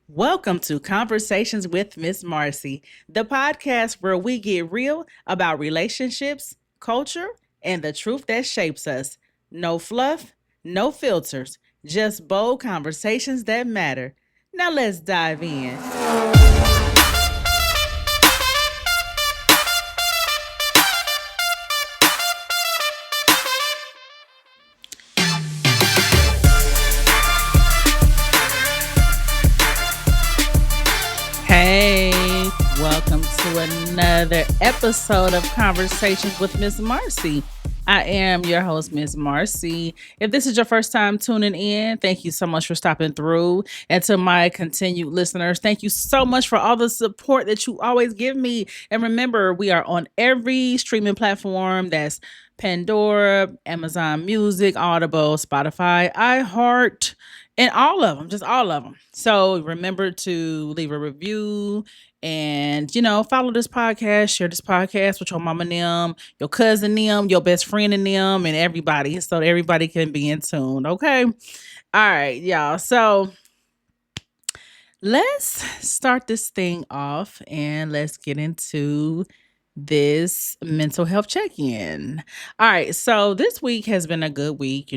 Welcome to Conversations with Miss Marcy, the podcast where we get real about relationships, culture, and the truth that shapes us. No fluff, no filters, just bold conversations that matter. Now let's dive in. Hey, welcome to another episode of Conversations with Miss Marcy. I am your host, Miss Marcy. If this is your first time tuning in, thank you so much for stopping through. And to my continued listeners, thank you so much for all the support that you always give me. And remember, we are on every streaming platform that's Pandora, Amazon Music, Audible, Spotify, iHeart, and all of them, just all of them. So remember to leave a review and, follow this podcast, share this podcast with your mama and them, your cousin them, your best friend and them, and everybody so that everybody can be in tune. Okay. All right, y'all. So let's start this thing off and let's get into this mental health check-in. All right, so this week has been a good week,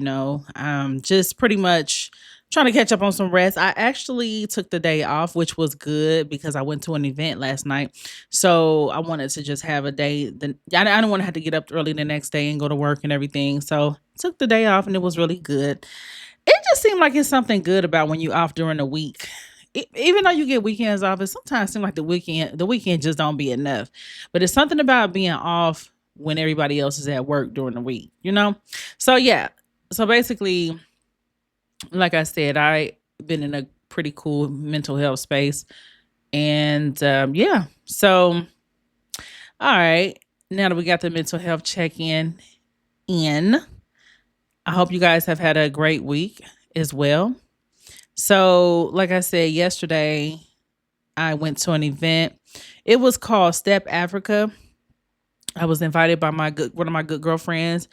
just pretty much trying to catch up on some rest. I actually took the day off, which was good because I went to an event last night. So I wanted to just have a day. I don't want to have to get up early the next day and go to work and everything. So took the day off and it was really good. It just seemed like it's something good about when you off during the week. Even though you get weekends off, it sometimes seems like the weekend just don't be enough. But it's something about being off when everybody else is at work during the week. So yeah. So basically, like I said, I been in a pretty cool mental health space. And yeah. So all right. Now that we got the mental health check in, I hope you guys have had a great week as well. So, like I said yesterday, I went to an event. It was called Step Africa. I was invited by one of my good girlfriends,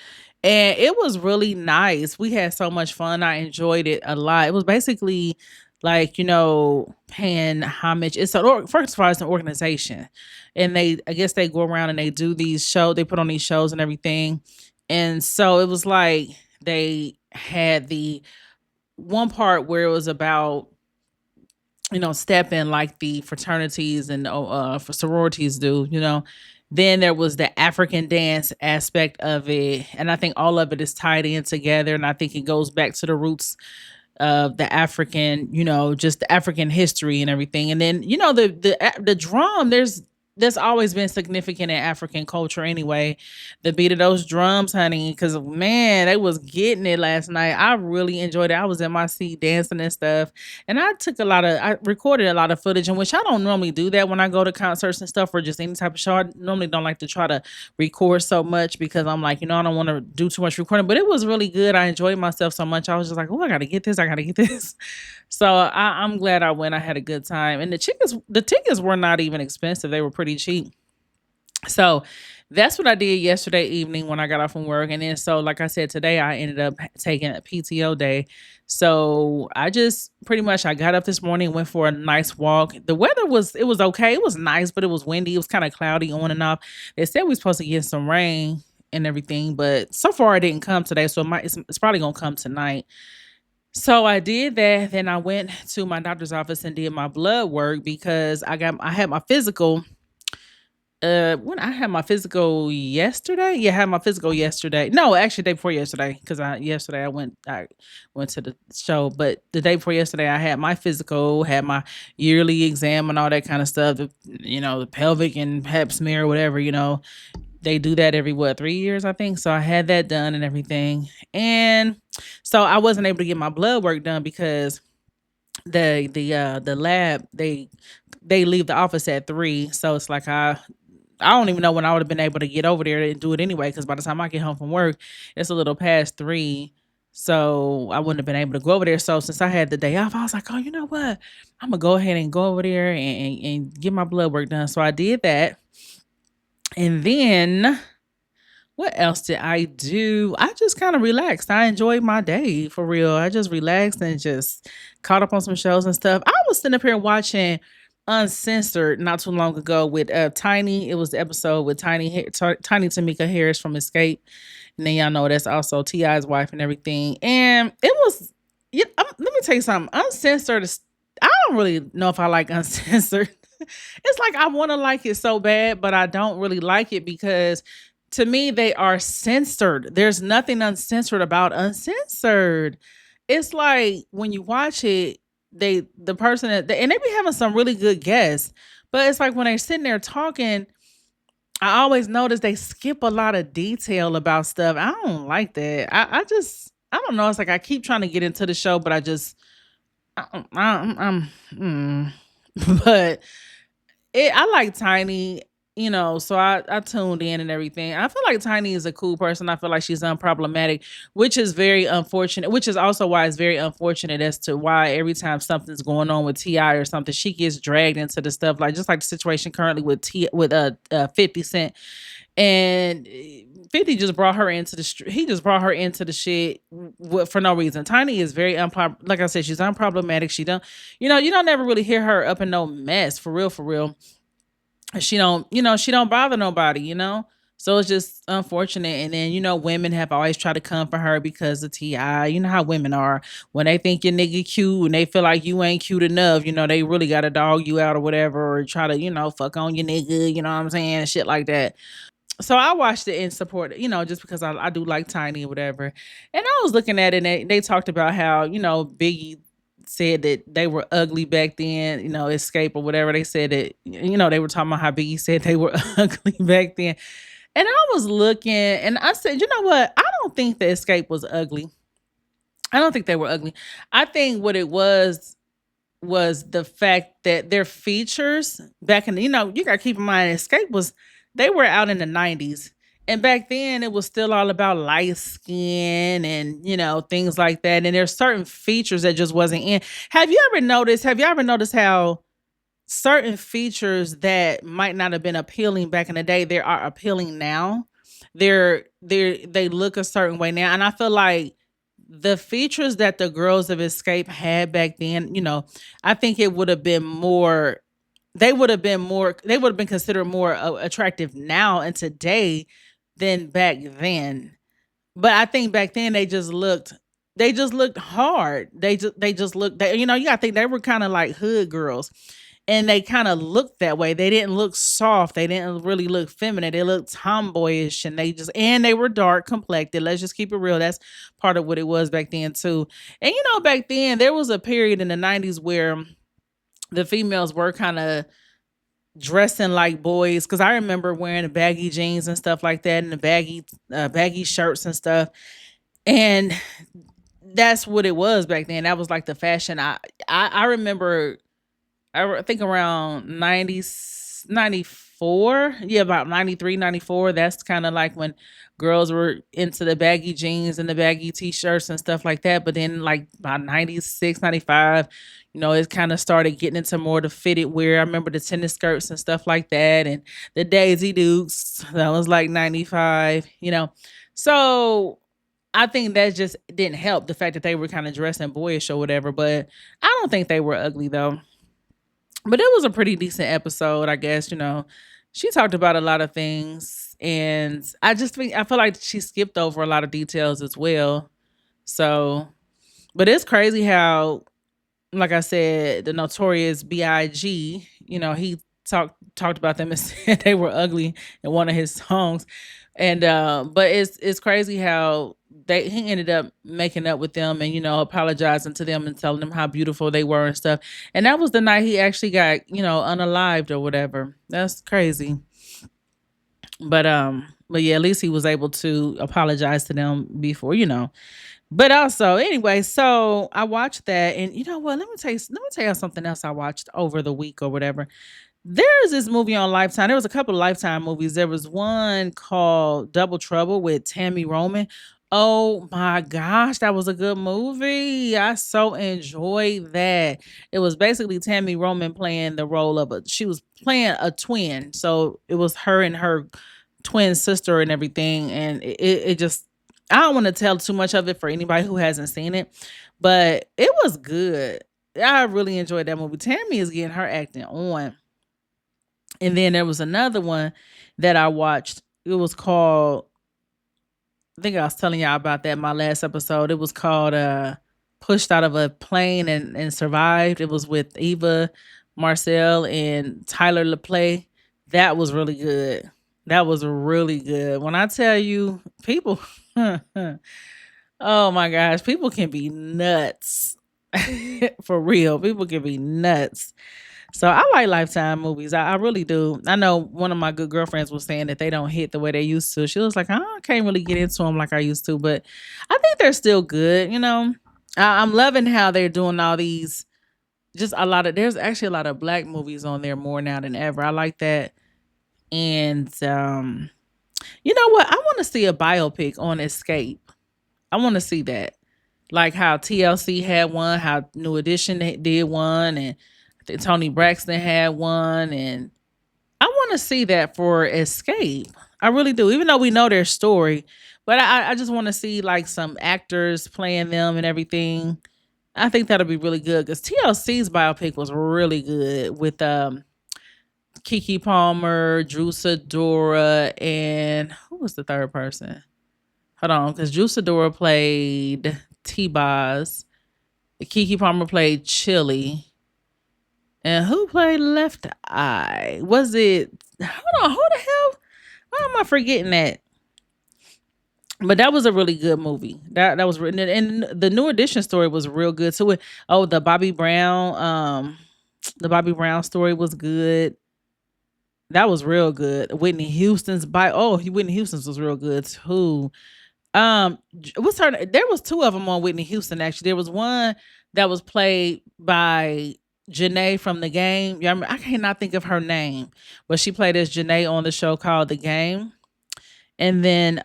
and it was really nice. We had so much fun. I enjoyed it a lot. It was basically like paying homage. First of all, it's an organization, and I guess they go around and they do these shows. They put on these shows and everything, and so it was like they had the one part where it was about stepping like the fraternities and for sororities do. Then there was the African dance aspect of it, and I think all of it is tied in together, and I think it goes back to the roots of the African, just the African history and everything. And then the drum, there's always been significant in African culture anyway. The beat of those drums, honey, because man, they was getting it last night. I really enjoyed it. I was in my seat dancing and stuff, and I recorded a lot of footage, in which I don't normally do that when I go to concerts and stuff or just any type of show. I normally don't like to try to record so much because I'm like, I don't want to do too much recording. But it was really good. I enjoyed myself so much. I was just like, oh, I gotta get this. I gotta get this. So I'm glad I went. I had a good time, and the tickets were not even expensive. They were pretty cheap. So that's what I did yesterday evening when I got off from work. And then, so like I said, today I ended up taking a PTO day. So I just pretty much I got up this morning, went for a nice walk. The weather was okay. It was nice, but it was windy. It was kind of cloudy on and off. They said we were supposed to get some rain and everything, but so far it didn't come today. So it's probably gonna come tonight. So I did that. Then I went to my doctor's office and did my blood work because I had my physical. When I had my physical yesterday, yeah, I had my physical yesterday. No, actually, day before yesterday, because I went to the show, but the day before yesterday, I had my physical, had my yearly exam and all that kind of stuff. The pelvic and Pap smear, whatever. They do that every 3 years, I think. So I had that done and everything, and so I wasn't able to get my blood work done because the lab they leave the office at 3, so it's like I don't even know when I would have been able to get over there and do it anyway, because by the time I get home from work, it's a little past 3. So I wouldn't have been able to go over there. So since I had the day off, I was like, oh, you know what? I'm gonna go ahead and go over there and get my blood work done. So I did that. And then What else did I do? I just kind of relaxed. I enjoyed my day for real. I just relaxed and just caught up on some shows and stuff. I was sitting up here watching Uncensored not too long ago with Tiny. It was the episode with Tiny Tamika Harris from Escape. And then y'all know that's also T.I.'s wife and everything. And it was, yeah, let me tell you something. Uncensored is, I don't really know if I like Uncensored. It's like I want to like it so bad, but I don't really like it because to me they are censored. There's nothing uncensored about Uncensored. It's like when you watch it, the person and they be having some really good guests, but it's like when they're sitting there talking, I always notice they skip a lot of detail about stuff. I don't like that. I don't know. It's like I keep trying to get into the show, but I just I'm but I like Tiny, so I tuned in and everything. I feel like Tiny is a cool person. I feel like she's unproblematic, which is very unfortunate, which is also why it's very unfortunate as to why every time something's going on with Ti or something, she gets dragged into the stuff, like just like the situation currently with 50 Cent. And 50 just brought her into he just brought her into the shit for no reason. Tiny is very like I said, she's unproblematic. She don't, you don't ever really hear her up in no mess for real, for real. She don't, she don't bother nobody, so it's just unfortunate. And then, women have always tried to come for her because of Ti. You know how women are. When they think your nigga cute and they feel like you ain't cute enough, they really got to dog you out or whatever, or try to, fuck on your nigga, you know what I'm saying, shit like that. So I watched it in support, just because I do like Tiny or whatever. And I was looking at it, and they talked about how, Biggie said that they were ugly back then, Escape or whatever. They said that, they were talking about how Biggie said they were ugly back then. And I was looking and I said, you know what? I don't think the Escape was ugly. I don't think they were ugly. I think what it was the fact that their features back in the, you gotta keep in mind Escape was, they were out in the 90s. And back then it was still all about light skin and things like that. And there's certain features that just wasn't in. Have you ever noticed how certain features that might not have been appealing back in the day, they are appealing now? They look a certain way now. And I feel like the features that the girls of Escape had back then, I think it would have been more, they would have been considered more attractive now and today than back then. But I think back then they just looked hard. They just looked, you gotta think they were kind of like hood girls, and they kind of looked that way. They didn't look soft. They didn't really look feminine. They looked tomboyish, and they were dark complected. Let's just keep it real. That's part of what it was back then too. And back then there was a period in the 90s where the females were kind of dressing like boys, because I remember wearing the baggy jeans and stuff like that, and the baggy shirts and stuff. And that's what it was back then. That was like the fashion. I remember, think around 94, yeah, about 93, 94. That's kind of like when girls were into the baggy jeans and the baggy t-shirts and stuff like that. But then like by 96, 95, it kind of started getting into more the fitted wear. I remember the tennis skirts and stuff like that, and the Daisy Dukes. That was like 95, so I think that just didn't help, the fact that they were kind of dressing boyish or whatever. But I don't think they were ugly though. But it was a pretty decent episode, I guess. She talked about a lot of things, and I feel like she skipped over a lot of details as well. So, but it's crazy how, like I said, the notorious Big, he talked about them and said they were ugly in one of his songs. And but it's crazy how he ended up making up with them and apologizing to them and telling them how beautiful they were and stuff. And that was the night he actually got unalived or whatever. That's crazy. But yeah, at least he was able to apologize to them before. But also, anyway, so I watched that, and you know what? Let me tell you something else I watched over the week or whatever. There's this movie on Lifetime. There was a couple of Lifetime movies. There was one called Double Trouble with Tammy Roman. Oh my gosh, that was a good movie. I so enjoyed that. It was basically Tammy Roman playing the role of she was playing a twin. So it was her and her twin sister and everything, and it just I don't want to tell too much of it for anybody who hasn't seen it, but it was good. I really enjoyed that movie. Tammy is getting her acting on. And then there was another one that I watched. It was called, I think I was telling y'all about that in my last episode. It was called Pushed Out of a Plane and Survived. It was with Eva Marcel and Tyler LaPlay. That was really good. That was really good. When I tell you, people, oh my gosh, people can be nuts. For real. People can be nuts. So I like Lifetime movies. I really do. I know one of my good girlfriends was saying that they don't hit the way they used to. She was like, I can't really get into them like I used to, but I think they're still good. I'm loving how they're doing all these. Just a lot of there's actually a lot of black movies on there more now than ever. I like that. And you know what? I want to see a biopic on Escape. I want to see that. Like how TLC had one, how New Edition did one, and I think Tony Braxton had one, and I want to see that for Escape. I really do, even though we know their story, but I just want to see like some actors playing them and everything. I think that'll be really good because TLC's biopic was really good with Kiki Palmer, Drew Sidora, and who was the third person? Hold on, because Drew Sidora played T-Boz. Kiki Palmer played Chili. And who played Left Eye? Was it? Hold on, who the hell? Why am I forgetting that? But that was a really good movie. That was written, and the New Edition story was real good too. Oh, the Bobby Brown story was good. That was real good. Whitney Houston's by Whitney Houston's was real good too. What's her? There was two of them on Whitney Houston. Actually, there was one that was played by Janae from The Game. Yeah, I cannot think of her name, but she played as Janae on the show called The Game. And then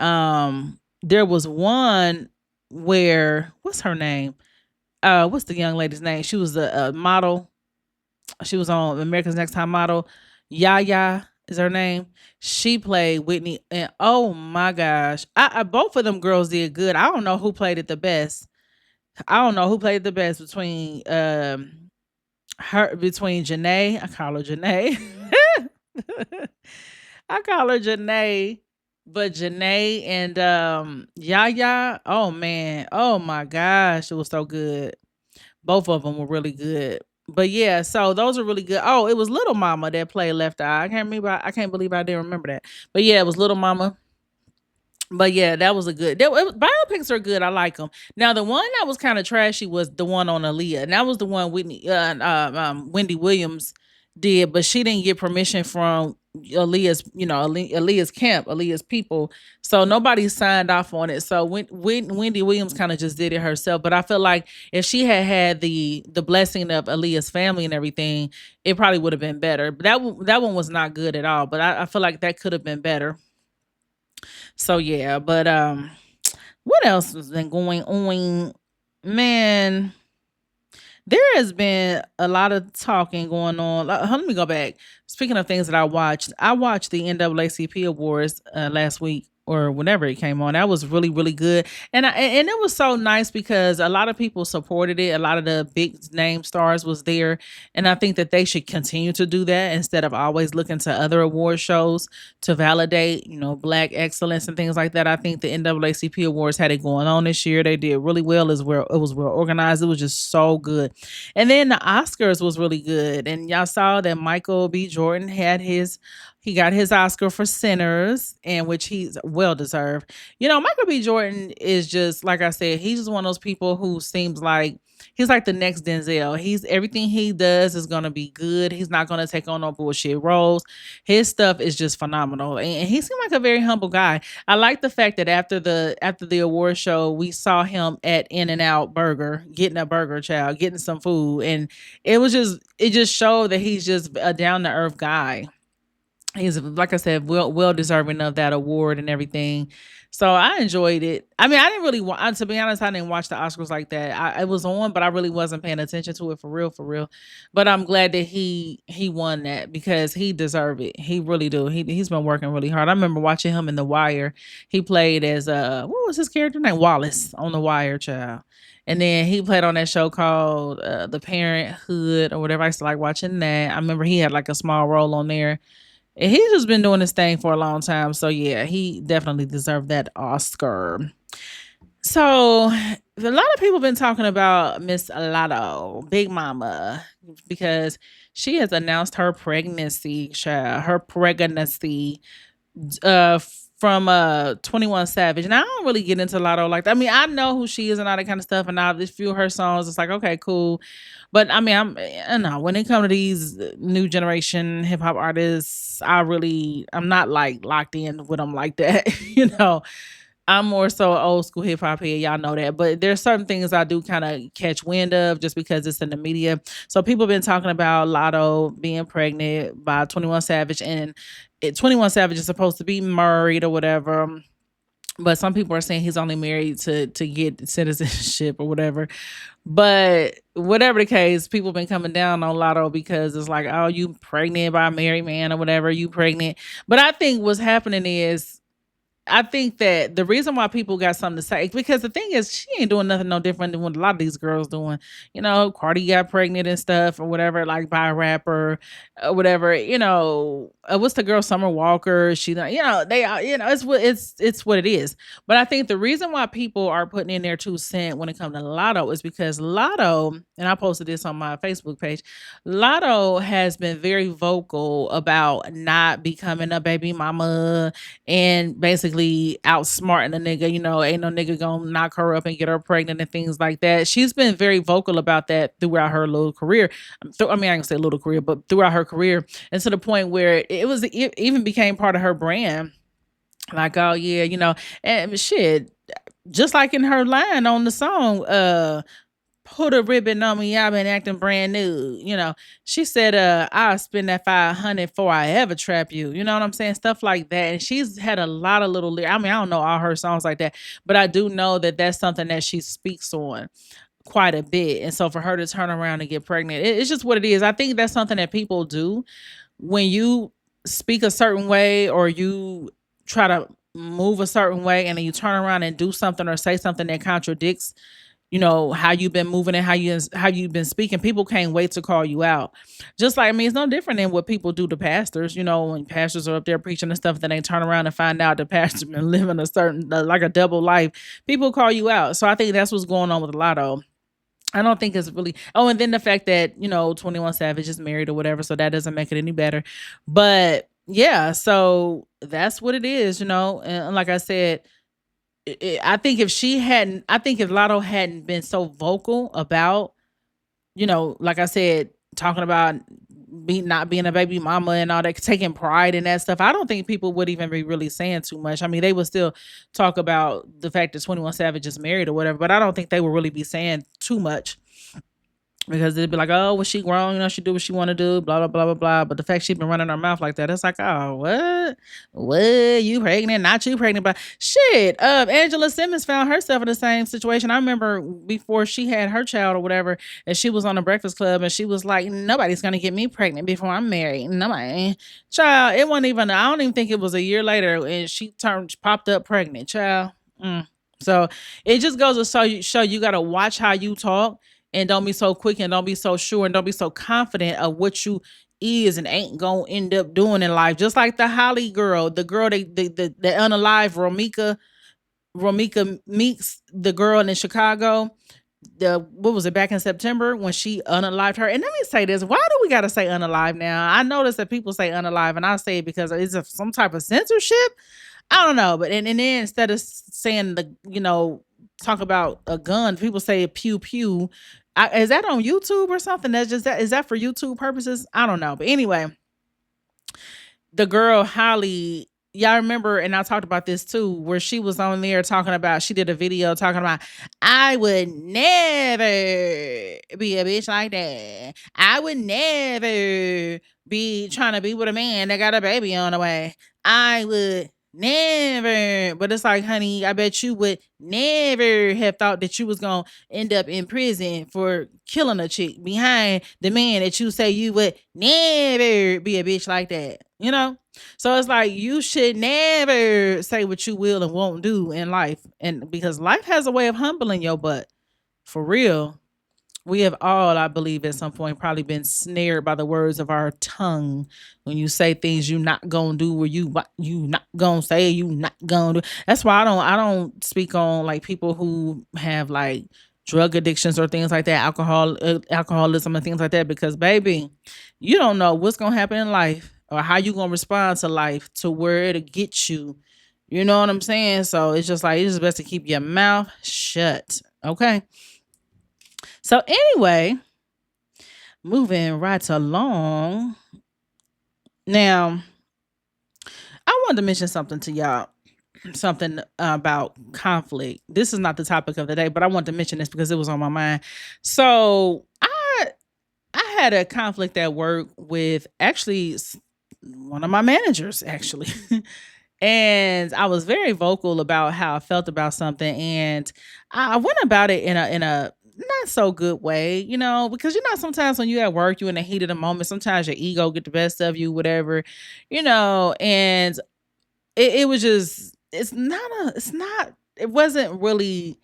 there was one where what's her name? What's the young lady's name? She was a model. She was on America's Next Top Model. Yaya is her name. She played Whitney, and oh my gosh, I both of them girls did good. I don't know who played it the best. I don't know who played the best between Janae. I call her Janae. I call her Janae, but Janae and Yaya. Oh man, oh my gosh, it was so good. Both of them were really good. But yeah, so those are really good. Oh, it was Little Mama that played Left Eye. I can't believe I didn't remember that. But yeah, it was Little Mama. But yeah, that was a good. Biopics are good. I like them. Now the one that was kind of trashy was the one on Aaliyah, and that was the one Wendy Williams did, but she didn't get permission from Aaliyah's, Aaliyah's camp, Aaliyah's people. So nobody signed off on it. So Wendy Williams kind of just did it herself. But I feel like if she had had the blessing of Aaliyah's family and everything, it probably would have been better. But that one was not good at all. But I feel like that could have been better. So yeah, but what else has been going on? Man, there has been a lot of talking going on. Let me go back. Speaking of things that I watched the NAACP awards last week or whenever it came on. That was really really good, and it was so nice because a lot of people supported it. A lot of the big name stars was there, and I think that they should continue to do that instead of always looking to other award shows to validate, black excellence and things like that. I think the NAACP awards had it going on this year. They did really well as well. It was well organized. It was just so good. And then the Oscars was really good. And y'all saw that Michael B. Jordan he got his Oscar for Sinners, and which he's well deserved. Michael B. Jordan is just, like I said, he's just one of those people who seems like he's like the next Denzel. Everything he does is gonna be good. He's not gonna take on no bullshit roles. His stuff is just phenomenal, and he seemed like a very humble guy. I like the fact that after the award show, we saw him at In-N-Out Burger getting a burger, getting some food, and it just showed that he's just a down to earth guy. He's, like I said, well deserving of that award and everything. So I enjoyed it. I mean, I didn't really want to be honest, I didn't watch the Oscars like that. It was on, but I really wasn't paying attention to it for real, for real. But I'm glad that he won that because he deserved it. He really do. He's been working really hard. I remember watching him in The Wire. He played as what was his character name? Wallace on The Wire, child. And then he played on that show called The Parenthood or whatever. I used to like watching that. I remember he had like a small role on there, and he's just been doing this thing for a long time. So yeah, he definitely deserved that Oscar. So a lot of people been talking about Miss Lotto, Big Mama, because she has announced her pregnancy, child, her pregnancy from 21 Savage. And I don't really get into Lotto like that. I mean, I know who she is and all that kind of stuff, and I just feel her songs. It's like, okay, cool. But I mean, I don't know, when it comes to these new generation hip hop artists, I'm not like locked in with them like that. I'm more so old school hip hop here. Y'all know that. But there's certain things I do kind of catch wind of just because it's in the media. So people been talking about Lotto being pregnant by 21 Savage, and 21 Savage is supposed to be married or whatever. But some people are saying he's only married to get citizenship or whatever. But whatever the case, people been coming down on Lotto because it's like, oh, you pregnant by a married man or whatever, you pregnant. But I think what's happening is, I think that the reason why people got something to say, because the thing is, she ain't doing nothing no different than what a lot of these girls doing. Cardi got pregnant and stuff or whatever, like by a rapper, whatever. What's the girl Summer Walker? She, they are, it's what it is. But I think the reason why people are putting in their 2 cents when it comes to Lotto is because Lotto, and I posted this on my Facebook page. Lotto has been very vocal about not becoming a baby mama and basically outsmarting a nigga. Ain't no nigga gonna knock her up and get her pregnant and things like that. She's been very vocal about that throughout her little career. I mean, I can say little career, but throughout her career, and to the point where it even became part of her brand. Like, oh yeah, and shit, just like in her line on the song, put a ribbon on me, I've been acting brand new. She said, I'll spend that 500 before I ever trap you. You know what I'm saying? Stuff like that. And she's had a lot of little I mean, I don't know all her songs like that, but I do know that that's something that she speaks on quite a bit. And so for her to turn around and get pregnant, it's just what it is. I think that's something that people do when you speak a certain way or you try to move a certain way, and then you turn around and do something or say something that contradicts how you've been moving and how you've been speaking. People can't wait to call you out. Just like, I mean, it's no different than what people do to pastors. When pastors are up there preaching and stuff, then they turn around and find out the pastor been living a certain like a double life. People call you out. So I think that's what's going on with Lotto. I don't think it's really. Oh, and then the fact that 21 Savage is married or whatever, so that doesn't make it any better. But yeah, so that's what it is. And like I said, I think if Lotto hadn't been so vocal about, like I said, talking about not being a baby mama and all that, taking pride in that stuff, I don't think people would even be really saying too much. I mean, they would still talk about the fact that 21 Savage is married or whatever, but I don't think they would really be saying too much. Because they'd be like, oh, well, she grown, she do what she want to do, blah, blah, blah, blah, blah. But the fact she been running her mouth like that, it's like, oh, what? What? You pregnant? Not you pregnant, but shit. Angela Simmons found herself in the same situation. I remember before she had her child or whatever, and she was on the Breakfast Club, and she was like, nobody's gonna get me pregnant before I'm married. Nobody. Child, it wasn't even, I don't even think it was a year later, and she popped up pregnant, child. So it just goes to show you gotta watch how you talk, and don't be so quick, and don't be so sure, and don't be so confident of what you is and ain't gonna end up doing in life. Just like the Holly girl, the girl the unalive Romika Meeks, the girl in Chicago. What was it, back in September when she unalived her? And let me say this: why do we gotta say unalive now? I notice that people say unalive, and I say it because it's some type of censorship. I don't know, but and then instead of saying talk about a gun, people say pew pew. Is that on YouTube or something? That's just that. Is that for YouTube purposes? I don't know. But anyway, the girl Holly, y'all remember, and I talked about this too, where she was on there talking about, she did a video talking about, I would never be a bitch like that. I would never be trying to be with a man that got a baby on the way. I would never. But it's like, honey, I bet you would never have thought that you was gonna end up in prison for killing a chick behind the man that you say you would never be a bitch like that. You know? So it's like you should never say what you will and won't do in life. And because life has a way of humbling your butt. For real. We have all, I believe, at some point probably been snared by the words of our tongue when you say things you not gonna do or you not gonna say you not gonna do. That's why I don't speak on like people who have like drug addictions or things like that, alcoholism and things like that, because baby, you don't know what's gonna happen in life or how you gonna respond to life to where it'll get you. You know what I'm saying? So it's just like it's just best to keep your mouth shut. Okay. So anyway, moving right along. Now, I wanted to mention something to y'all, something about conflict. This is not the topic of the day, but I wanted to mention this because it was on my mind. So I had a conflict at work with actually one of my managers, actually. And I was very vocal about how I felt about something, and I went about it in a not so good way, because sometimes when you at work, you in the heat of the moment, sometimes your ego get the best of you, whatever, and it was just it wasn't really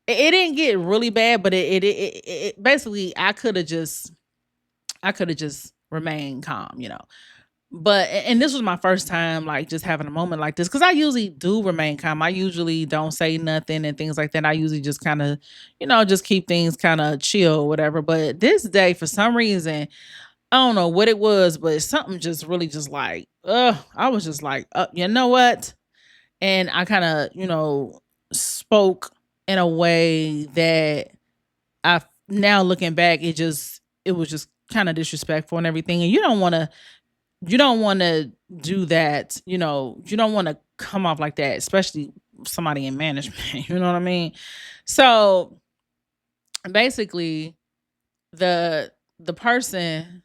it didn't get really bad, but it basically I could have just remained calm, but and this was my first time like just having a moment like this because I usually do remain calm. I usually don't say nothing and things like that. I usually just kind of, just keep things kind of chill, or whatever. But this day, for some reason, I don't know what it was, but something just really just like, I was just like, you know what? And I kind of, spoke in a way that I now looking back, it was just kind of disrespectful and everything. And you don't want to do that, you don't want to come off like that, especially somebody in management. You know what I mean? So basically, the person,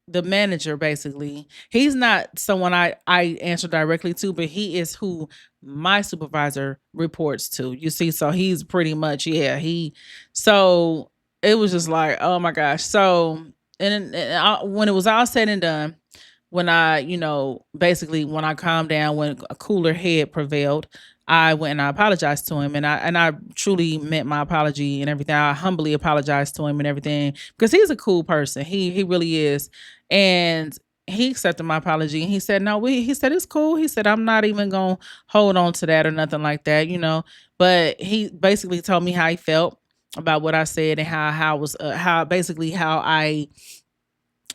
the manager, basically, he's not someone I answer directly to, but he is who my supervisor reports to. You see, so he's pretty much, yeah, so it was just like, oh my gosh. So when it was all said and done, when I, basically when I calmed down, when a cooler head prevailed, I went and I apologized to him, and I truly meant my apology and everything. I humbly apologized to him and everything because he's a cool person. He really is, and he accepted my apology and he said, no, he said it's cool. He said, I'm not even gonna hold on to that or nothing like that, But he basically told me how he felt about what I said and how I was how I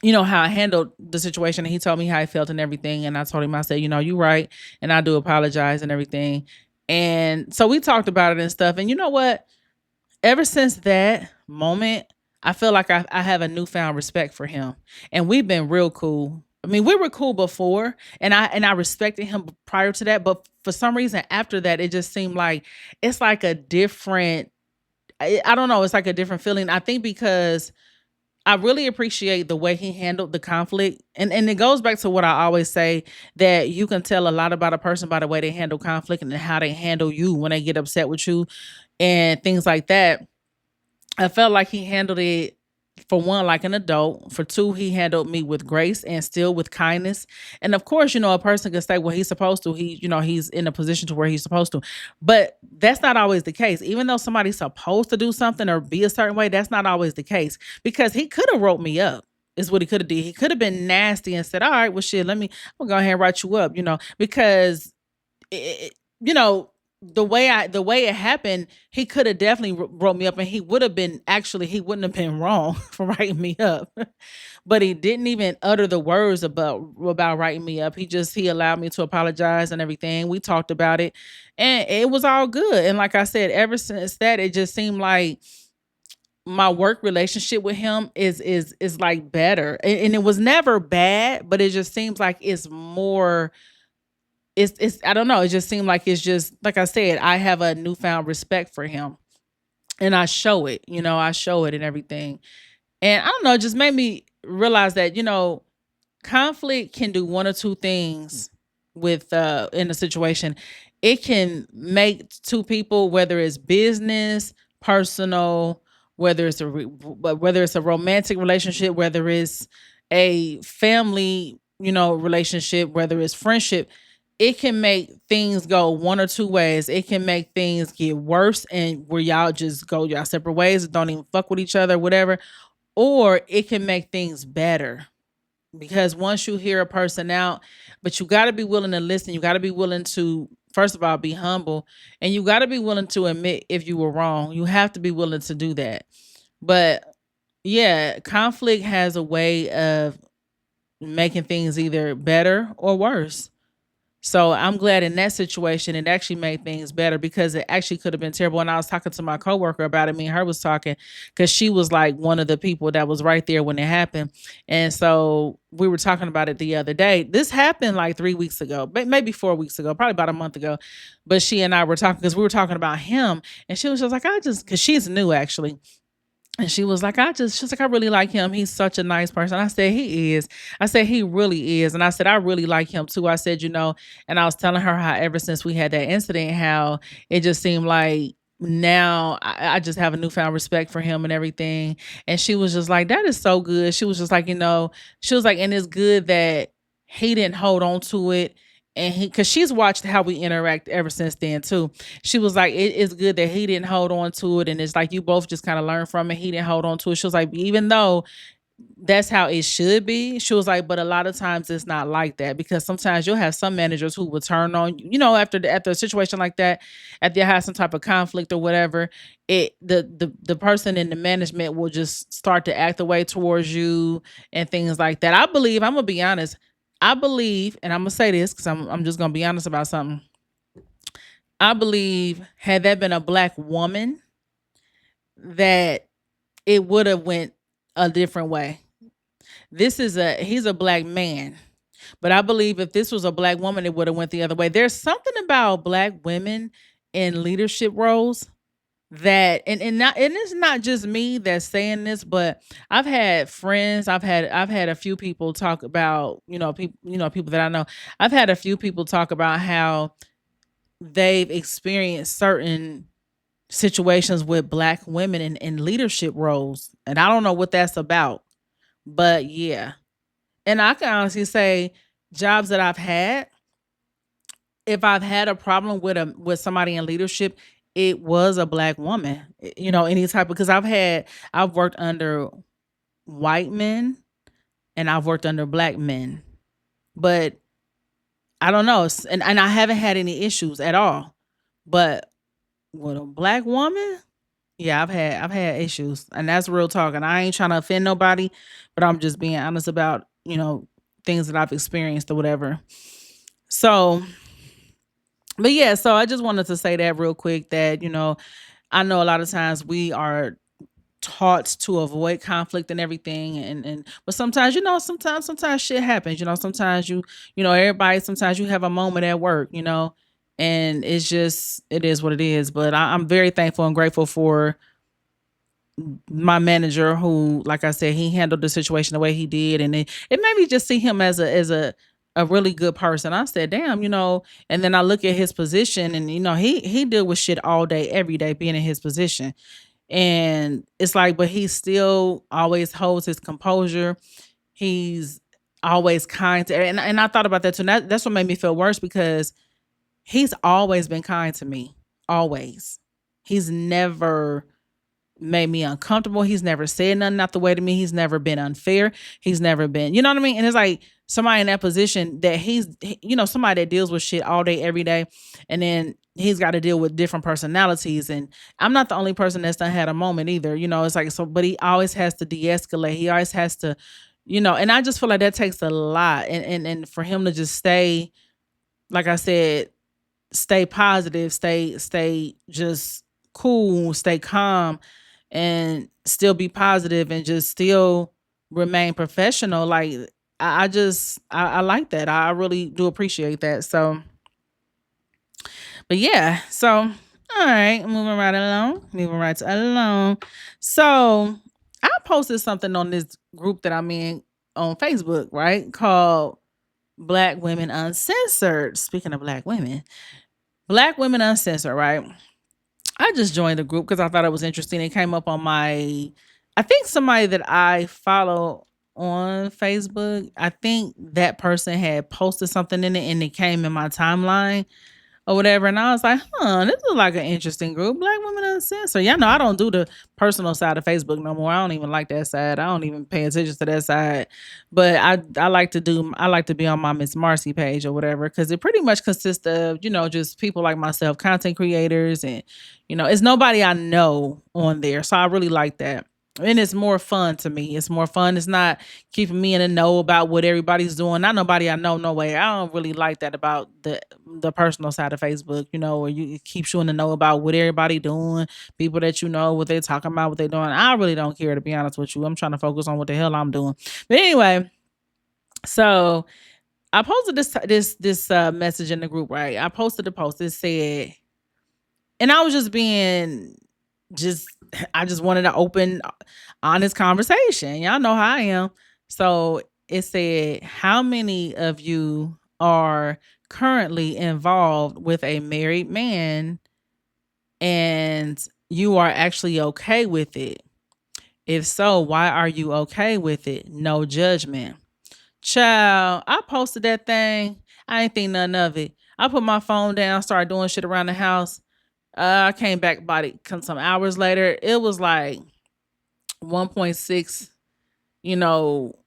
how I handled the situation. And he told me how I felt and everything. And I told him, I said, you're right. And I do apologize and everything. And so we talked about it and stuff. And you know what? Ever since that moment, I feel like I have a newfound respect for him. And we've been real cool. I mean, we were cool before, and I respected him prior to that. But for some reason, after that, it just seemed like it's like a different, I don't know, it's like a different feeling. I think because I really appreciate the way he handled the conflict. And it goes back to what I always say, that you can tell a lot about a person by the way they handle conflict and how they handle you when they get upset with you and things like that. I felt like he handled it, for one, like an adult. For two, he handled me with grace and still with kindness. And of course, a person can say, well, he's supposed to. He's in a position to where he's supposed to. But that's not always the case. Even though somebody's supposed to do something or be a certain way, that's not always the case. Because he could have wrote me up. Is what he could have did. He could have been nasty and said, all right, well, shit, I'm going to go ahead and write you up, because it, you know, the way it happened, he could have definitely wrote me up, and he would have been actually he wouldn't have been wrong for writing me up. But he didn't even utter the words about writing me up. He allowed me to apologize and everything. We talked about it, and it was all good. And like I said, ever since that, it just seemed like my work relationship with him is like better. And it was never bad, but it just seems like it's more, it's I don't know, it just seemed like it's just like I said, I have a newfound respect for him, and I show it, I show it and everything. And I don't know, it just made me realize that, conflict can do one or two things with in a situation. It can make two people, whether it's business, personal, whether it's a romantic relationship, whether it's a family, relationship, whether it's friendship, it can make things go one or two ways. It can make things get worse and where y'all just go y'all separate ways, don't even fuck with each other, whatever. Or it can make things better, because once you hear a person out, but you got to be willing to listen. You got to be willing to, first of all, be humble, and you got to be willing to admit if you were wrong. You have to be willing to do that. But yeah, conflict has a way of making things either better or worse. So I'm glad in that situation it actually made things better, because it actually could have been terrible. And I was talking to my coworker about it. Me and her was talking because she was like one of the people that was right there when it happened. And so we were talking about it the other day. This happened like 3 weeks ago, maybe 4 weeks ago, probably about a month ago. But she and I were talking because we were talking about him, and she was just like, because she's new actually. And she was like, she's like, I really like him. He's such a nice person. I said, he is. I said, he really is. And I said, I really like him too. I said, and I was telling her how ever since we had that incident, how it just seemed like now I just have a newfound respect for him and everything. And she was just like, that is so good. She was just like, she was like, and it's good that he didn't hold on to it. And because she's watched how we interact ever since then too. She was like, it's good that he didn't hold on to it. And it's like you both just kind of learn from it. He didn't hold on to it. She was like, even though that's how it should be, she was like, but a lot of times it's not like that, because sometimes you'll have some managers who will turn on you, after a situation like that, after you have some type of conflict or whatever, the person in the management will just start to act the way towards you and things like that. I'm gonna be honest. I believe, and I'm gonna say this because I'm just gonna be honest about something. I believe had that been a black woman, that it would have went a different way. He's a black man, but I believe if this was a black woman, it would have went the other way. There's something about black women in leadership roles that, and it's not just me that's saying this, but I've had friends, I've had a few people talk about, people that I know. I've had a few people talk about how they've experienced certain situations with black women in leadership roles. And I don't know what that's about, but yeah. And I can honestly say, jobs that I've had, if I've had a problem with somebody in leadership, it was a black woman. Any type, because I've worked under white men and I've worked under black men. But I don't know. And I haven't had any issues at all. But with a black woman, yeah, I've had issues, and that's real talk. And I ain't trying to offend nobody, but I'm just being honest about things that I've experienced or whatever. So, but yeah, so I just wanted to say that real quick, that I know a lot of times we are taught to avoid conflict and everything, and but sometimes sometimes shit happens. Sometimes everybody, sometimes you have a moment at work, and it is what it is. But I'm very thankful and grateful for my manager, who, like I said, he handled the situation the way he did, and it made me just see him as a really good person. I said, damn, and then I look at his position, and he deal with shit all day, every day, being in his position. And it's like, but he still always holds his composure. He's always kind to, and I thought about that too. And that's what made me feel worse, because he's always been kind to me. Always. He's never made me uncomfortable. He's never said nothing not the way to me. He's never been unfair. He's never been, you know what I mean? And it's like somebody in that position that somebody that deals with shit all day, every day. And then he's got to deal with different personalities. And I'm not the only person that's done had a moment either. It's like, so, but he always has to de-escalate. He always has to, and I just feel like that takes a lot. And for him to just stay, like I said, stay positive, stay just cool, stay calm, and still be positive, and just still remain professional. Like I like that. I really do appreciate that. So, but yeah, so all right, moving right along. So I posted something on this group that I'm in. on Facebook, right? Called Black Women Uncensored. Speaking of Black Women Uncensored, right? I just joined the group because I thought it was interesting. It came up on my, I think somebody that I follow on Facebook, I think that person had posted something in it and it came in my timeline or whatever. And I was like, this is like an interesting group. Black Women Uncensored. Y'all know I don't do the personal side of Facebook no more. I don't even like that side. I don't even pay attention to that side. But I like to be on my Miss Marcy page or whatever, because it pretty much consists of, just people like myself, content creators, and it's nobody I know on there. So I really like that. And it's more fun to me. It's more fun. It's not keeping me in the know about what everybody's doing. Not nobody I know, no way. I don't really like that about the personal side of Facebook, where it keeps you in the know about what everybody doing, people that what they talking about, what they doing. I really don't care, to be honest with you. I'm trying to focus on what the hell I'm doing. But anyway, so I posted this message in the group, right? I posted a post. It said, and I was just being just I just wanted to open honest conversation. Y'all know how I am. So it said, how many of you are currently involved with a married man and you are actually okay with it? If so, why are you okay with it? No judgment. Child, I posted that thing. I ain't think nothing of it. I put my phone down, started doing shit around the house. I came back about it some hours later. It was like 1.6, you know,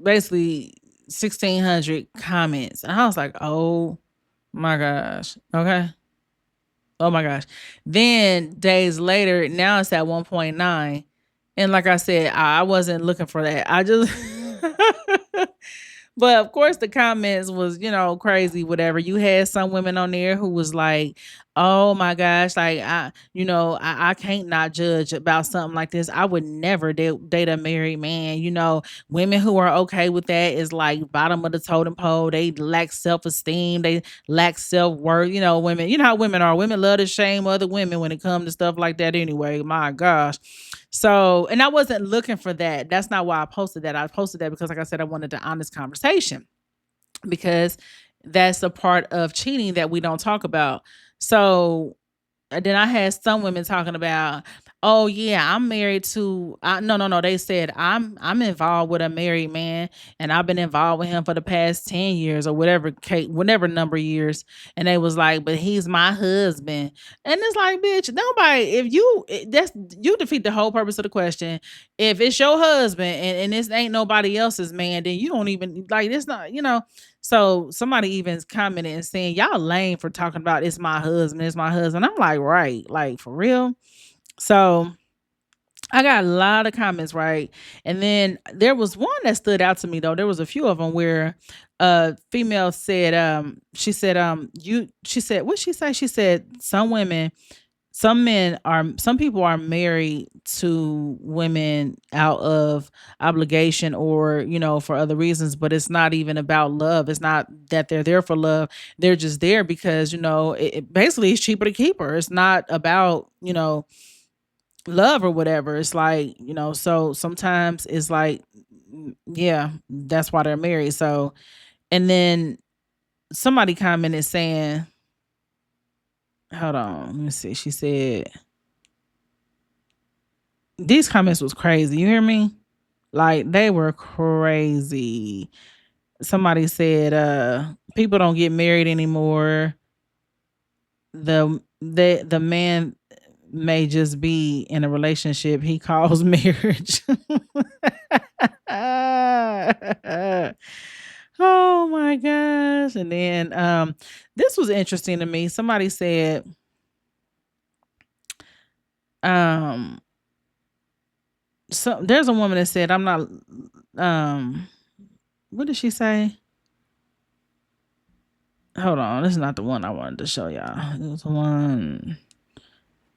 basically 1,600 comments. And I was like, oh my gosh. Okay. Oh my gosh. Then days later, now it's at 1.9. And like I said, I wasn't looking for that. I just But of course the comments was, crazy, whatever. You had some women on there who was like, oh my gosh, like I can't not judge about something like this. I would never date a married man. Women who are okay with that is like bottom of the totem pole. They lack self-esteem, they lack self-worth. Women, how women are. Women love to shame other women when it comes to stuff like that anyway. My gosh. So, and I wasn't looking for that. That's not why I posted that. I posted that because, like I said, I wanted an honest conversation, because that's a part of cheating that we don't talk about. So then I had some women talking about, oh yeah, I'm married to no. They said I'm involved with a married man and I've been involved with him for the past 10 years or whatever number of years. And they was like, but he's my husband. And it's like, bitch, nobody, if you that's you defeat the whole purpose of the question. If it's your husband and this ain't nobody else's man, then you don't even like it's not. So somebody even commented and saying, y'all lame for talking about it's my husband, it's my husband. I'm like, right, like for real. So I got a lot of comments, right? And then there was one that stood out to me though. There was a few of them where female said, she said, what she say? She said, some people are married to women out of obligation or for other reasons, but it's not even about love. It's not that they're there for love. They're just there because basically it's cheaper to keep her. It's not about love or whatever. It's like so sometimes it's like, yeah, that's why they're married. So, and then somebody commented saying, hold on, let me see, she said, these comments was crazy. You hear me? Like they were crazy. Somebody said, people don't get married anymore. The man may just be in a relationship he calls marriage. Oh my gosh. And then this was interesting to me. Somebody said, um so there's a woman that said, I'm not what did she say? Hold on, this is not the one I wanted to show y'all. It was one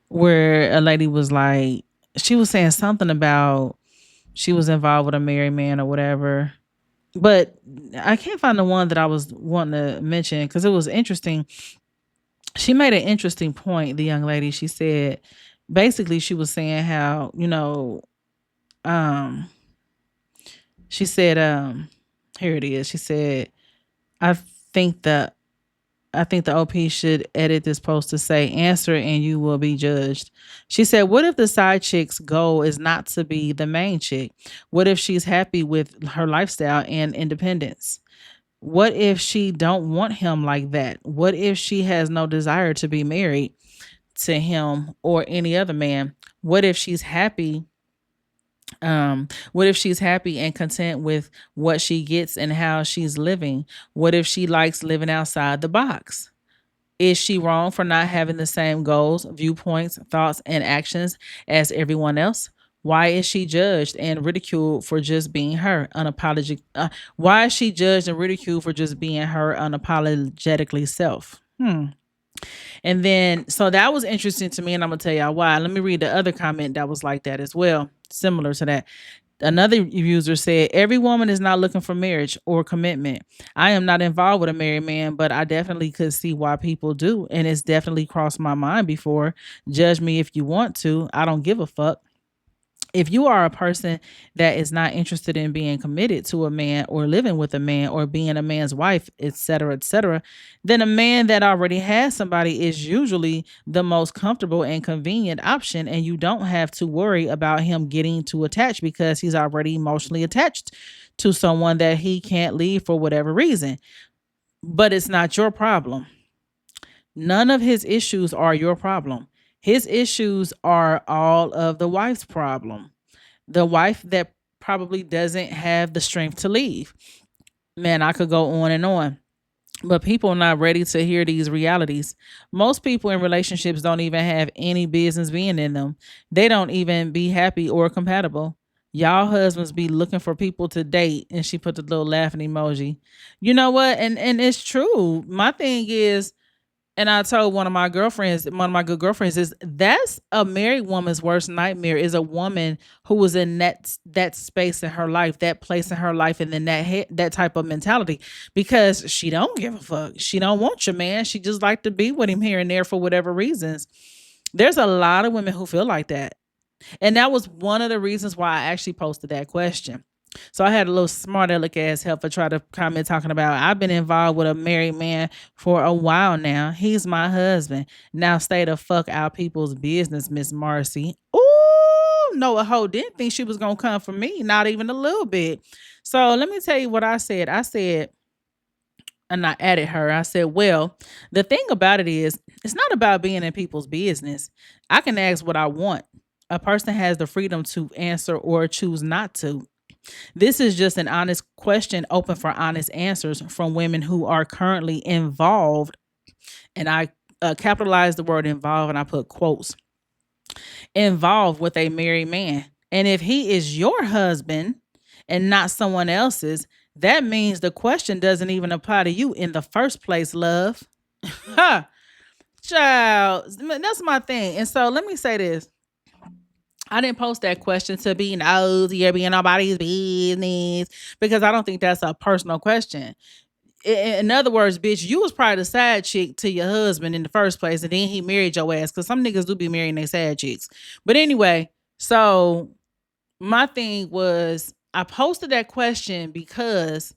where a lady was like, she was saying something about she was involved with a married man or whatever. But I can't find the one that I was wanting to mention because it was interesting. She made an interesting point, the young lady. She said, basically, she was saying how, um, She said, here it is. She said, I think the I think the OP should edit this post to say answer and you will be judged. She said, what if the side chick's goal is not to be the main chick? What if she's happy with her lifestyle and independence? What if she don't want him like that? What if she has no desire to be married to him or any other man? What if she's happy what if she's happy and content with what she gets and how she's living? What if she likes living outside the box? Is she wrong for not having the same goals, viewpoints, thoughts, and actions as everyone else? Why is she judged and ridiculed for just being her unapologetic? Why is she judged and ridiculed for just being her unapologetically self? And then, so that was interesting to me, and I'm gonna tell y'all why. Let me read the other comment that was like that as well, similar to that. Another user said, every woman is not looking for marriage or commitment. I am not involved with a married man, but I definitely could see why people do. And it's definitely crossed my mind before. Judge me if you want to. I don't give a fuck. If you are a person that is not interested in being committed to a man or living with a man or being a man's wife, etc., then a man that already has somebody is usually the most comfortable and convenient option, and you don't have to worry about him getting too attached because he's already emotionally attached to someone that he can't leave for whatever reason. But it's not your problem. None of his issues are your problem. His issues are all of the wife's problem. The wife that probably doesn't have the strength to leave. Man, I could go on and on. But people are not ready to hear these realities. Most people in relationships don't even have any business being in them. They don't even be happy or compatible. Y'all husbands be looking for people to date, and she put the little laughing emoji. You know what? And it's true. My thing is, and I told one of my good girlfriends, is that's a married woman's worst nightmare, is a woman who was in that space in her life, that place in her life, and then that type of mentality, because she don't give a fuck. She don't want your man. She just like to be with him here and there for whatever reasons. There's a lot of women who feel like that. And that was one of the reasons why I actually posted that question. So I had a little smart aleck ass helper try to comment talking about, I've been involved with a married man for a while now. He's my husband. Now stay the fuck out people's business, Miss Marcy. Ooh, no, a hoe didn't think she was gonna come for me, not even a little bit. So let me tell you what I said. I said, and I added her, I said, well, the thing about it is, it's not about being in people's business. I can ask what I want. A person has the freedom to answer or choose not to. This is just an honest question open for honest answers from women who are currently involved. And I capitalized the word involved and I put quotes, involved with a married man. And if he is your husband and not someone else's, that means the question doesn't even apply to you in the first place, love. Ha! Child, that's my thing. And so let me say this. I didn't post that question to be nosy or be in nobody's business, because I don't think that's a personal question. In other words, bitch, you was probably the side chick to your husband in the first place, and then he married your ass, because some niggas do be marrying their side chicks. But anyway, so my thing was, I posted that question because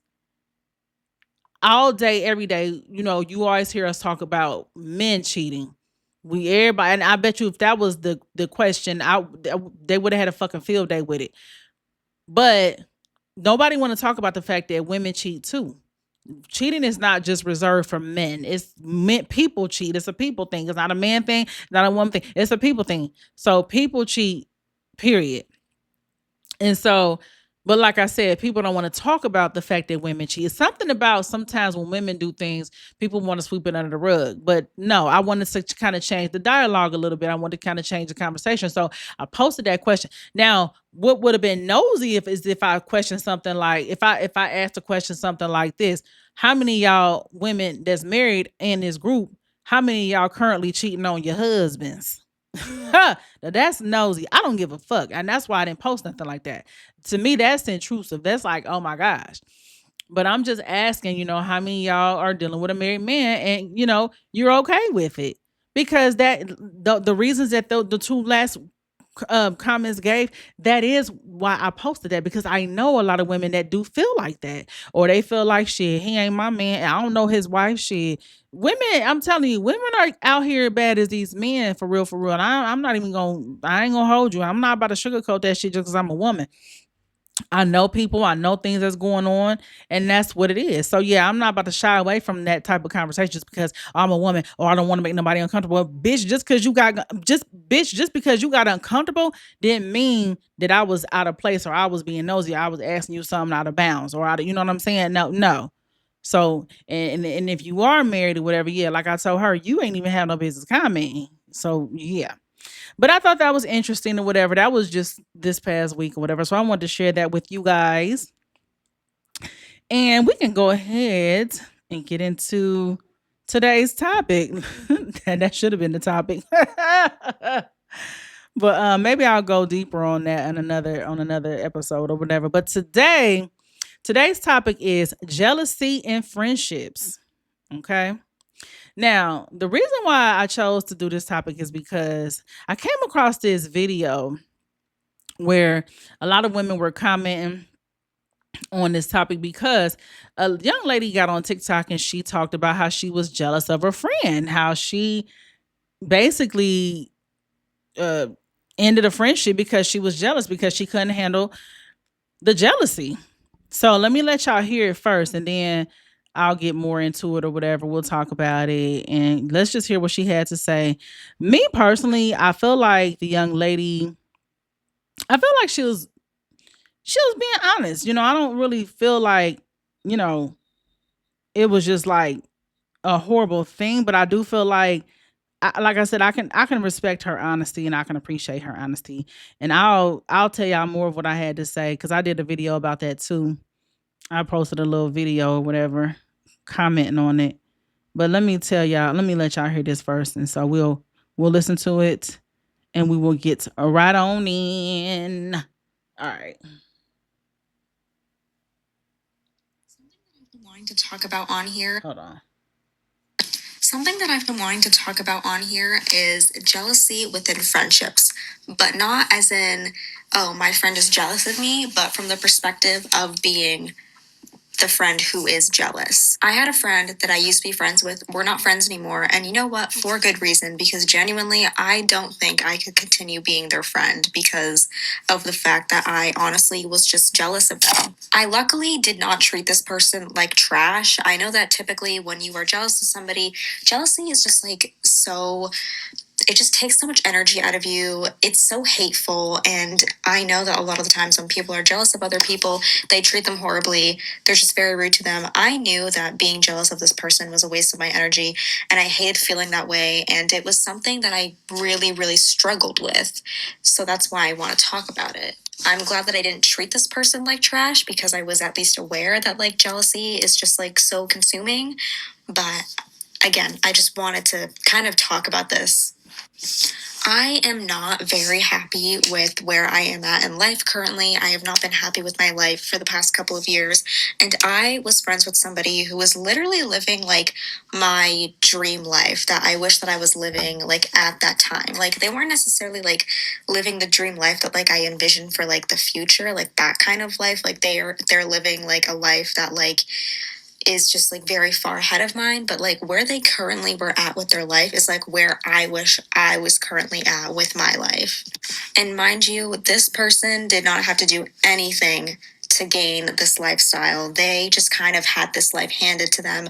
all day, every day, you always hear us talk about men cheating. We everybody, and I bet you if that was the question, they would have had a fucking field day with it. But nobody want to talk about the fact that women cheat too. Cheating is not just reserved for men. It's meant people cheat. It's a people thing. It's not a man thing, not a woman thing. It's a people thing. So people cheat, period. And so, but like I said, people don't want to talk about the fact that women cheat. It's something about sometimes when women do things, people want to sweep it under the rug. But no, I wanted to kind of change the dialogue a little bit. I wanted to kind of change the conversation. So I posted that question. Now, what would have been nosy if I questioned something like, if I asked a question something like this: how many of y'all women that's married in this group, how many of y'all currently cheating on your husbands? Now that's nosy. I don't give a fuck. And that's why I didn't post nothing like that. To me, that's intrusive. That's like, oh my gosh. But I'm just asking, how many of y'all are dealing with a married man and, you're okay with it? Because that the reasons that the two last comments gave, that is why I posted that, because I know a lot of women that do feel like that, or they feel like, shit, he ain't my man. I don't know his wife. Shit, women, I'm telling you, women are out here bad as these men, for real, for real. And I'm not even gonna, I ain't gonna hold you. I'm not about to sugarcoat that shit just because I'm a woman. I know people, I know things that's going on, and that's what it is. So yeah, I'm not about to shy away from that type of conversation just because I'm a woman or I don't want to make nobody uncomfortable. Bitch, just because you got uncomfortable didn't mean that I was out of place or I was being nosy. I was asking you something out of bounds or out of, you know what I'm saying? No, no. So and if you are married or whatever, yeah, like I told her, you ain't even have no business commenting. So yeah. But I thought that was interesting or whatever. That was just this past week or whatever. So I wanted to share that with you guys. And we can go ahead and get into today's topic. That should have been the topic. But maybe I'll go deeper on that on another episode or whatever. But today's topic is jealousy in friendships. Okay. Now, the reason why I chose to do this topic is because I came across this video where a lot of women were commenting on this topic because a young lady got on TikTok and she talked about how she was jealous of her friend, how she basically uh, ended a friendship because she was jealous because she couldn't handle the jealousy. So let me let y'all hear it first, and then I'll get more into it or whatever. We'll talk about it, and let's just hear what she had to say. Me personally, I feel like the young lady, I feel like she was being honest. You know, I don't really feel like, you know, it was just like a horrible thing, but I do feel like, like I said, I can respect her honesty and I can appreciate her honesty. And I'll tell y'all more of what I had to say because I did a video about that too. I posted a little video or whatever, commenting on it. But let me let y'all hear this first, and so we'll listen to it, and we will get right on in. All right. Wanting to talk about on here. Hold on. Something that I've been wanting to talk about on here is jealousy within friendships, but not as in, oh, my friend is jealous of me, but from the perspective of being the friend who is jealous. I had a friend that I used to be friends with. We're not friends anymore. And you know what? For good reason, because genuinely, I don't think I could continue being their friend because of the fact that I honestly was just jealous of them. I luckily did not treat this person like trash. I know that typically when you are jealous of somebody, jealousy is just like so, it just takes so much energy out of you. It's so hateful. And I know that a lot of the times when people are jealous of other people, they treat them horribly. They're just very rude to them. I knew that being jealous of this person was a waste of my energy. And I hated feeling that way. And it was something that I really, really struggled with. So that's why I want to talk about it. I'm glad that I didn't treat this person like trash because I was at least aware that like jealousy is just like so consuming. But again, I just wanted to kind of talk about this. I am not very happy with where I am at in life currently. I have not been happy with my life for the past couple of years. And I was friends with somebody who was literally living like my dream life that I wish that I was living like at that time. Like they weren't necessarily like living the dream life that like I envisioned for like the future, like that kind of life. Like they're living like a life that like is just like very far ahead of mine, but like where they currently were at with their life is like where I wish I was currently at with my life. And mind you, this person did not have to do anything to gain this lifestyle. They just kind of had this life handed to them.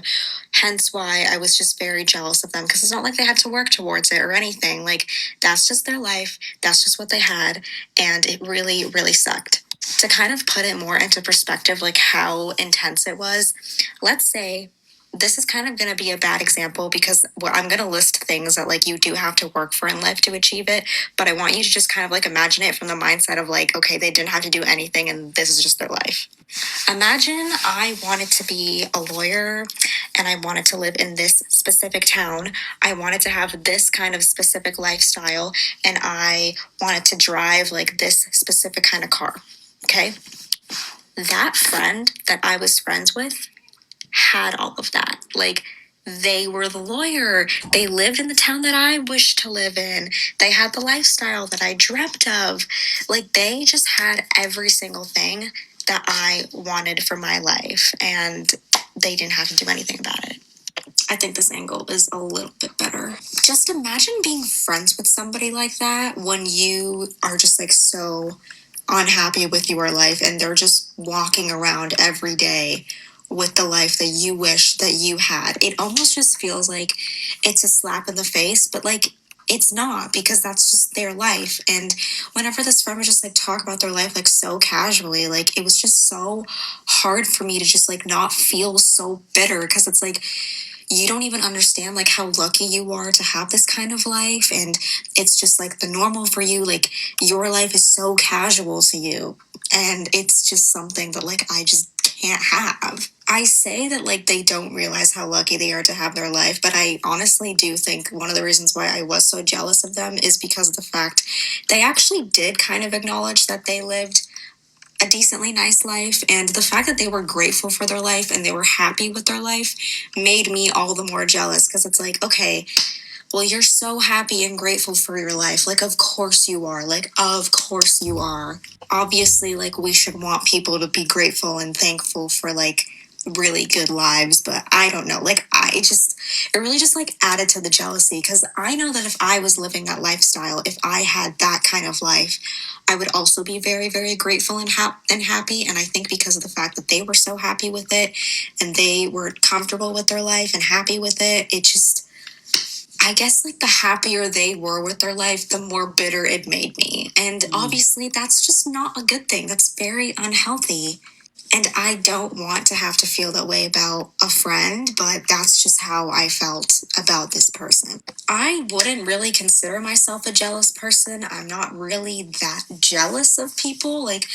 Hence why I was just very jealous of them because it's not like they had to work towards it or anything. Like that's just their life. That's just what they had. And it really, really sucked. To kind of put it more into perspective, like how intense it was, let's say this is kind of going to be a bad example because I'm going to list things that like you do have to work for in life to achieve it, but I want you to just kind of like imagine it from the mindset of like, okay, they didn't have to do anything and this is just their life. Imagine I wanted to be a lawyer and I wanted to live in this specific town. I wanted to have this kind of specific lifestyle and I wanted to drive like this specific kind of car. Okay. That friend that I was friends with had all of that. Like they were the lawyer. They lived in the town that I wished to live in. They had the lifestyle that I dreamt of. Like, they just had every single thing that I wanted for my life, and they didn't have to do anything about it. I think this angle is a little bit better. Just imagine being friends with somebody like that when you are just like so unhappy with your life and they're just walking around every day with the life that you wish that you had. It almost just feels like it's a slap in the face, but like it's not, because that's just their life. And whenever this friend would just like talk about their life like so casually, like it was just so hard for me to just like not feel so bitter, because it's like you don't even understand like how lucky you are to have this kind of life, and it's just like the normal for you. Like, your life is so casual to you, and it's just something that like I just can't have. I say that like they don't realize how lucky they are to have their life, but I honestly do think one of the reasons why I was so jealous of them is because of the fact they actually did kind of acknowledge that they lived a decently nice life, and the fact that they were grateful for their life and they were happy with their life made me all the more jealous, because it's like, okay, well, you're so happy and grateful for your life. Like, of course you are. Like, of course you are. Obviously, like, we should want people to be grateful and thankful for, like, really good lives. But I don't know. Like, it really just, like, added to the jealousy. Because I know that if I was living that lifestyle, if I had that kind of life, I would also be very, very grateful and, and happy. And I think because of the fact that they were so happy with it and they were comfortable with their life and happy with it, it just, I guess like the happier they were with their life, the more bitter it made me. And obviously, that's just not a good thing. That's very unhealthy. And I don't want to have to feel that way about a friend, but that's just how I felt about this person. I wouldn't really consider myself a jealous person. I'm not really that jealous of people. Like,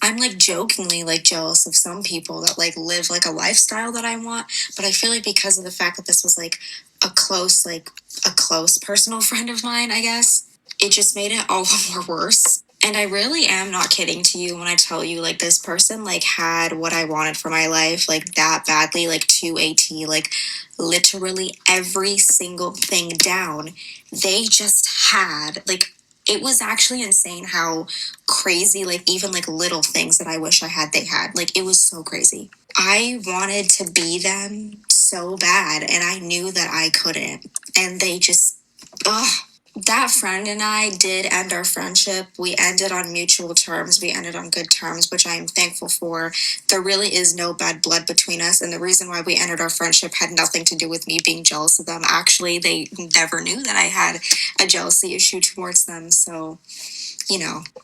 I'm like jokingly like jealous of some people that like live like a lifestyle that I want. But I feel like because of the fact that this was a close personal friend of mine, I guess, it just made it all the more worse. And I really am not kidding to you when I tell you like this person like had what I wanted for my life like that badly, like to a T, like literally every single thing down. They just had like, it was actually insane how crazy, like even like little things that I wish I had, they had. Like, it was so crazy. I wanted to be them so bad, and I knew that I couldn't. And they just, ugh. That friend and I did end our friendship. We ended on mutual terms. We ended on good terms, which I am thankful for. There really is no bad blood between us. And the reason why we ended our friendship had nothing to do with me being jealous of them. Actually, they never knew that I had a jealousy issue towards them. So,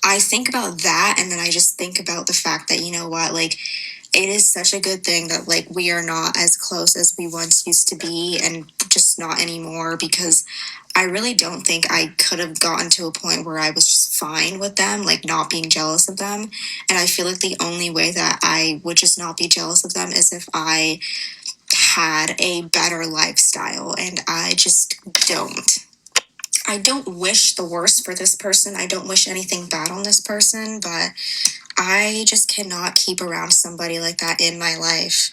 I think about that, and then I just think about the fact that, you know what, like, it is such a good thing that like we are not as close as we once used to be, and just not anymore, because I really don't think I could have gotten to a point where I was just fine with them, like not being jealous of them. And I feel like the only way that I would just not be jealous of them is if I had a better lifestyle, and I just don't. I don't wish the worst for this person. I don't wish anything bad on this person, but I just cannot keep around somebody like that in my life,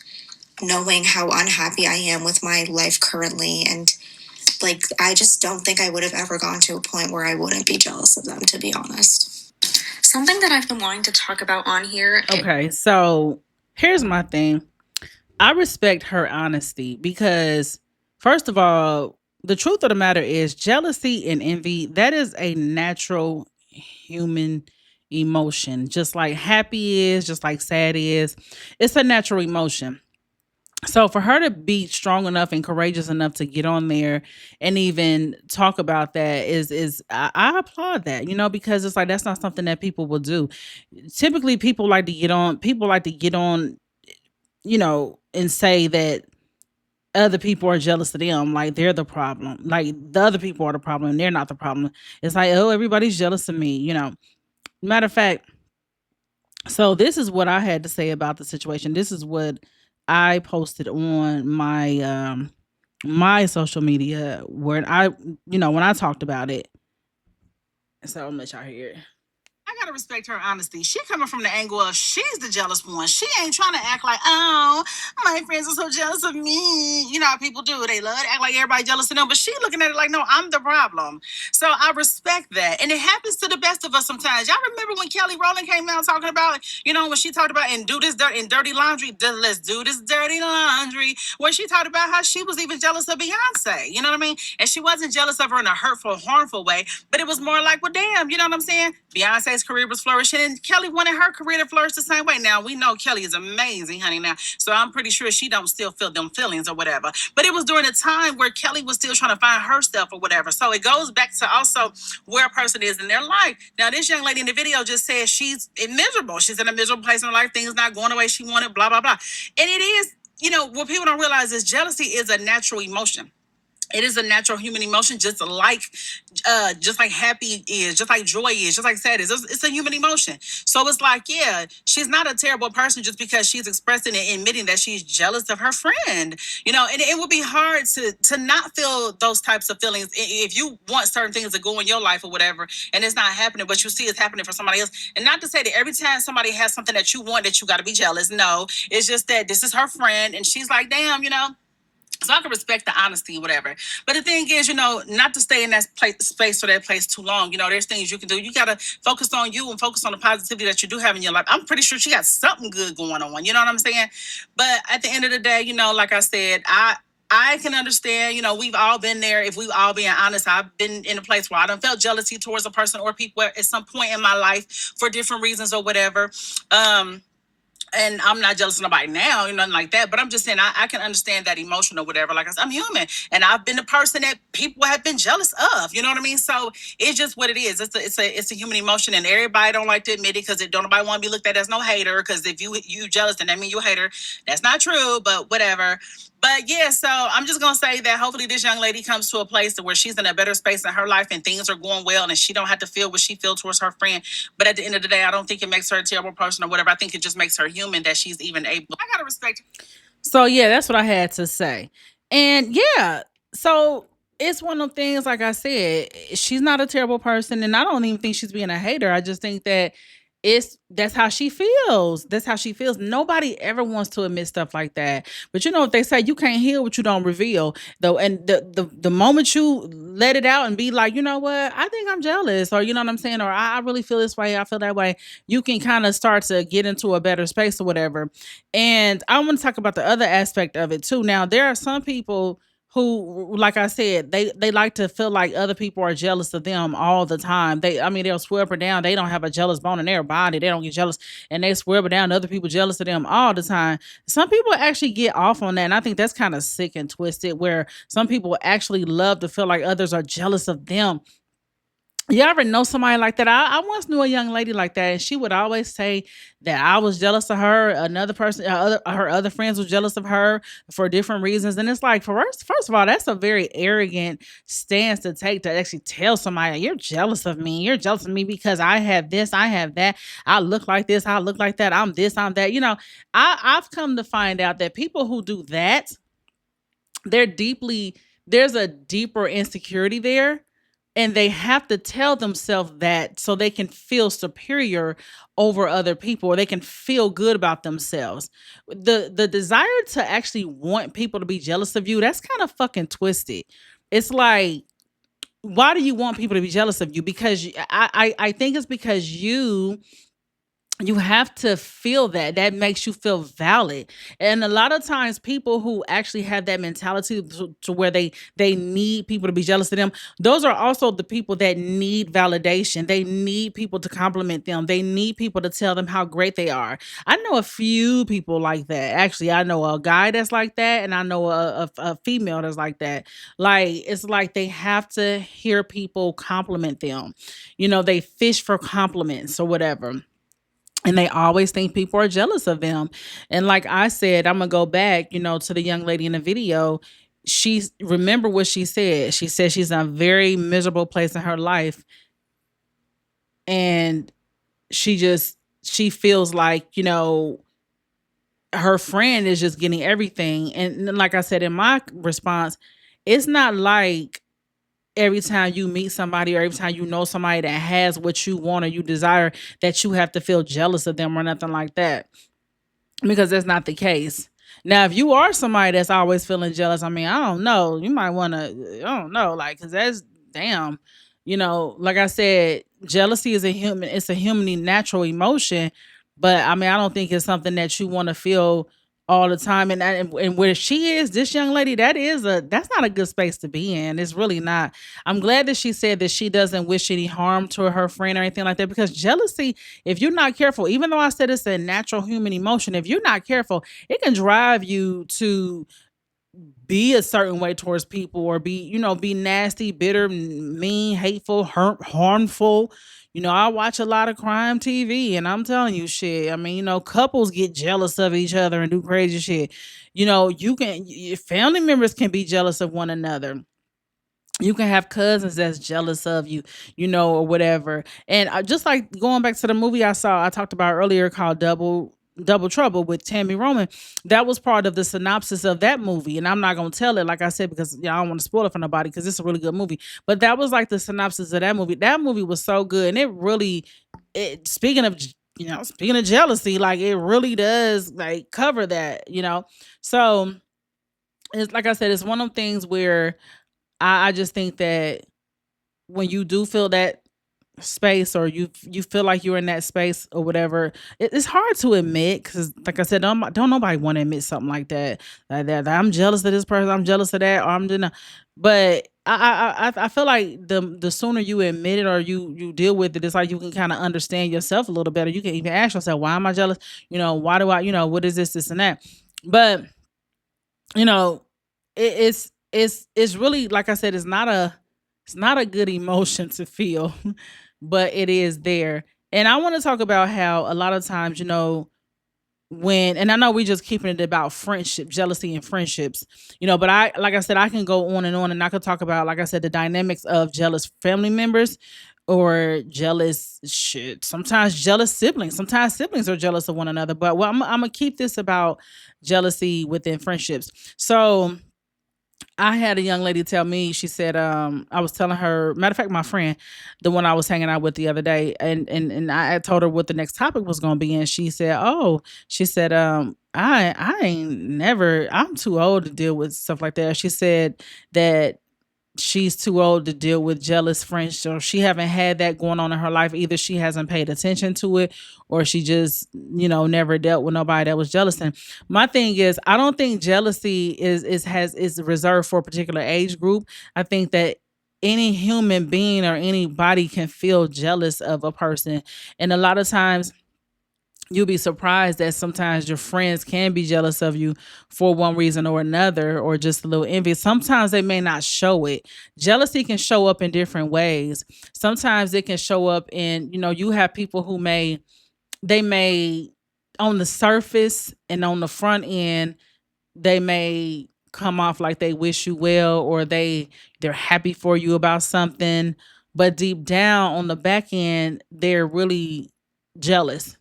knowing how unhappy I am with my life currently. And like, I just don't think I would have ever gone to a point where I wouldn't be jealous of them, to be honest. Something that I've been wanting to talk about on here. Okay, so here's my thing. I respect her honesty because, first of all, the truth of the matter is jealousy and envy, that is a natural human emotion. Just like happy is, just like sad is. It's a natural emotion. So for her to be strong enough and courageous enough to get on there and even talk about that is I applaud that, because it's like that's not something that people will do. Typically people like to get on, and say that other people are jealous of them, like they're the problem. Like the other people are the problem and they're not the problem. It's like, oh, everybody's jealous of me. Matter of fact, so this is what I had to say about the situation. This is what I posted on my social media where when I talked about it. So I'm gonna let y'all hear it. gotta respect her honesty. She coming from the angle of she's the jealous one. She ain't trying to act like, oh, my friends are so jealous of me. You know how people do. They love to act like everybody jealous of them, but she looking at it like, no, I'm the problem. So I respect that. And it happens to the best of us sometimes. Y'all remember when Kelly Rowland came out talking about, when she talked about and do this dirt and dirty laundry, let's do this dirty laundry, where she talked about how she was even jealous of Beyonce. You know what I mean? And she wasn't jealous of her in a hurtful, harmful way, but it was more like, well, damn, you know what I'm saying? Beyonce's career was flourishing, and Kelly wanted her career to flourish the same way. Now we know Kelly is amazing, honey. Now, so I'm pretty sure she don't still feel them feelings or whatever. But it was during a time where Kelly was still trying to find herself or whatever. So it goes back to also where a person is in their life. Now, this young lady in the video just said she's miserable. She's in a miserable place in her life. Things not going the way she wanted. Blah blah blah. And it is, what people don't realize is jealousy is a natural emotion. It is a natural human emotion, just like happy is, just like joy is, just like sad is. It's a human emotion. So it's like, yeah, she's not a terrible person just because she's expressing and admitting that she's jealous of her friend. And it would be hard to not feel those types of feelings if you want certain things to go in your life or whatever, and it's not happening, but you see it's happening for somebody else. And not to say that every time somebody has something that you want that you got to be jealous. No, it's just that this is her friend, and she's like, damn, so I can respect the honesty, whatever. But the thing is, not to stay in that space or that place too long. There's things you can do. You got to focus on you and focus on the positivity that you do have in your life. I'm pretty sure she got something good going on. You know what I'm saying? But at the end of the day, like I said, I can understand, we've all been there. If we've all been honest, I've been in a place where I done felt jealousy towards a person or people at some point in my life for different reasons or whatever. And I'm not jealous of nobody now, nothing like that. But I'm just saying I can understand that emotion or whatever. Like I said, I'm human, and I've been the person that people have been jealous of. You know what I mean? So it's just what it is. It's a human emotion, and everybody don't like to admit it because don't nobody want to be looked at as no hater. Because if you jealous, then that means you a hater. That's not true, but whatever. But yeah, so I'm just gonna say that hopefully this young lady comes to a place where she's in a better space in her life and things are going well, and she don't have to feel what she feels towards her friend. But at the end of the day, I don't think it makes her a terrible person or whatever. I think it just makes her human that she's even able. I gotta respect. So yeah, that's what I had to say. And yeah, so it's one of them things, like I said, she's not a terrible person, and I don't even think she's being a hater. I just think that that's how she feels. That's how she feels. Nobody ever wants to admit stuff like that. But if they say you can't heal what you don't reveal, though, and the moment you let it out and be like, you know what, I think I'm jealous, or you know what I'm saying, or I really feel this way, I feel that way, you can kind of start to get into a better space or whatever. And I want to talk about the other aspect of it too. Now, there are some people who, like I said, they like to feel like other people are jealous of them all the time. They'll swear up or down they don't have a jealous bone in their body. They don't get jealous, and they swear up or down other people jealous of them all the time. Some people actually get off on that, and I think that's kind of sick and twisted. Where some people actually love to feel like others are jealous of them. You ever know somebody like that? I once knew a young lady like that, and she would always say that I was jealous of her. Another person, her other friends were jealous of her for different reasons. And it's like, first of all, that's a very arrogant stance to take, to actually tell somebody you're jealous of me. You're jealous of me because I have this, I have that. I look like this, I look like that. I'm this, I'm that. I've come to find out that people who do that, they're deeply there's a deeper insecurity there, and they have to tell themselves that so they can feel superior over other people, or they can feel good about themselves. The desire to actually want people to be jealous of you, that's kind of fucking twisted. It's like, why do you want people to be jealous of you? Because I think it's because you have to feel that makes you feel valid. And a lot of times people who actually have that mentality to where they need people to be jealous of them, those are also the people that need validation. They need people to compliment them. They need people to tell them how great they are. I know a few people like that. Actually, I know a guy that's like that, and I know a female that's like that. Like, it's like they have to hear people compliment them. They fish for compliments or whatever, and they always think people are jealous of them. And like I said, I'm gonna go back, to the young lady in the video. Remember what she said. She said she's in a very miserable place in her life, and she feels like, her friend is just getting everything. And like I said in my response, it's not like every time you meet somebody or every time you know somebody that has what you want or you desire, that you have to feel jealous of them or nothing like that, because that's not the case. Now, if you are somebody that's always feeling jealous, I mean, I don't know. You might want to, I don't know, like, because that's damn, like I said, jealousy is it's a human natural emotion. But I mean, I don't think it's something that you want to feel all the time. And where she is, this young lady, that's not a good space to be in. It's really not. I'm glad that she said that she doesn't wish any harm to her friend or anything like that, because jealousy, if you're not careful, even though I said it's a natural human emotion, if you're not careful, it can drive you to be a certain way towards people, or be nasty, bitter, mean, hateful, harmful. I watch a lot of crime TV, and I'm telling you shit. I mean, couples get jealous of each other and do crazy shit. Your family members can be jealous of one another. You can have cousins that's jealous of you, or whatever. And just like going back to the movie I talked about earlier, called Double Trouble with Tammy Roman. That was part of the synopsis of that movie, and I'm not gonna tell it, like I said, because I don't want to spoil it for nobody, because it's a really good movie. But that was like the synopsis of that movie. That movie was so good, and it really, speaking of jealousy, like, it really does like cover that. So it's like I said, it's one of them things where I just think that when you do feel that space, or you feel like you're in that space or whatever, it's hard to admit, because like I said, don't nobody want to admit something like that, that I'm jealous of this person, I'm jealous of that, or I'm gonna. But I feel like the sooner you admit it, or you deal with it, it's like you can kind of understand yourself a little better. You can even ask yourself, why am I jealous? Why do I, what is this and that? But you know it's really, like I said, it's not a good emotion to feel, but it is there. And I want to talk about how a lot of times, and I know we just keeping it about friendship, jealousy and friendships, but like I said, I can go on and on, and I could talk about, like I said, the dynamics of jealous family members, or jealous shit. Sometimes jealous siblings. Sometimes siblings are jealous of one another. But I'm gonna keep this about jealousy within friendships. So I had a young lady tell me, she said, I was telling her, matter of fact, my friend, the one I was hanging out with the other day, and I had told her what the next topic was gonna be, and she said, oh, she said, I ain't never, I'm too old to deal with stuff like that. She said that she's too old to deal with jealous friends, so she haven't had that going on in her life. Either she hasn't paid attention to it, or she just never dealt with nobody that was jealous. And my thing is, I don't think jealousy is reserved for a particular age group. I think that any human being or anybody can feel jealous of a person. And a lot of times you'll be surprised that sometimes your friends can be jealous of you for one reason or another, or just a little envy. Sometimes they may not show it. Jealousy can show up in different ways. Sometimes it can show up in, you have people who they may, on the surface and on the front end, they may come off like they wish you well, or they're happy for you about something, but deep down on the back end, they're really jealous.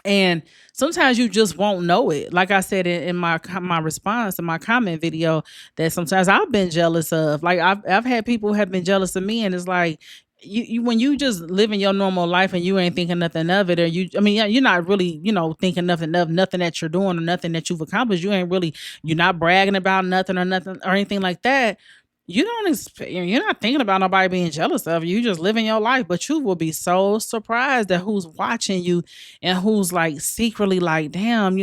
And sometimes you just won't know it. Like I said in my response in my comment video, that sometimes I've been jealous of. Like, I've had people have been jealous of me, and it's like, you when you just living your normal life and you ain't thinking nothing of it, or I mean, yeah, you're not really, thinking nothing of nothing that you're doing or nothing that you've accomplished. You're not bragging about nothing or nothing or anything like that. You're not thinking about nobody being jealous of you. You just living your life, but you will be so surprised at who's watching you, and who's like secretly like, damn,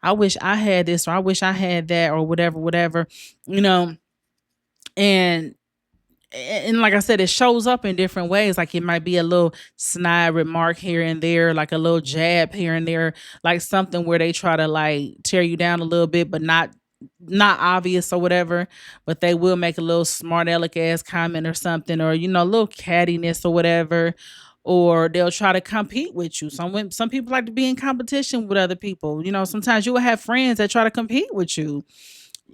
I wish I had this, or I wish I had that, or whatever, whatever, you know. And like I said, it shows up in different ways. Like, it might be a little snide remark here and there, like a little jab here and there, like something where they try to like tear you down a little bit, but not obvious or whatever. But they will make a little smart aleck ass comment or something, or a little cattiness or whatever. Or they'll try to compete with you. Some people like to be in competition with other people. Sometimes you will have friends that try to compete with you,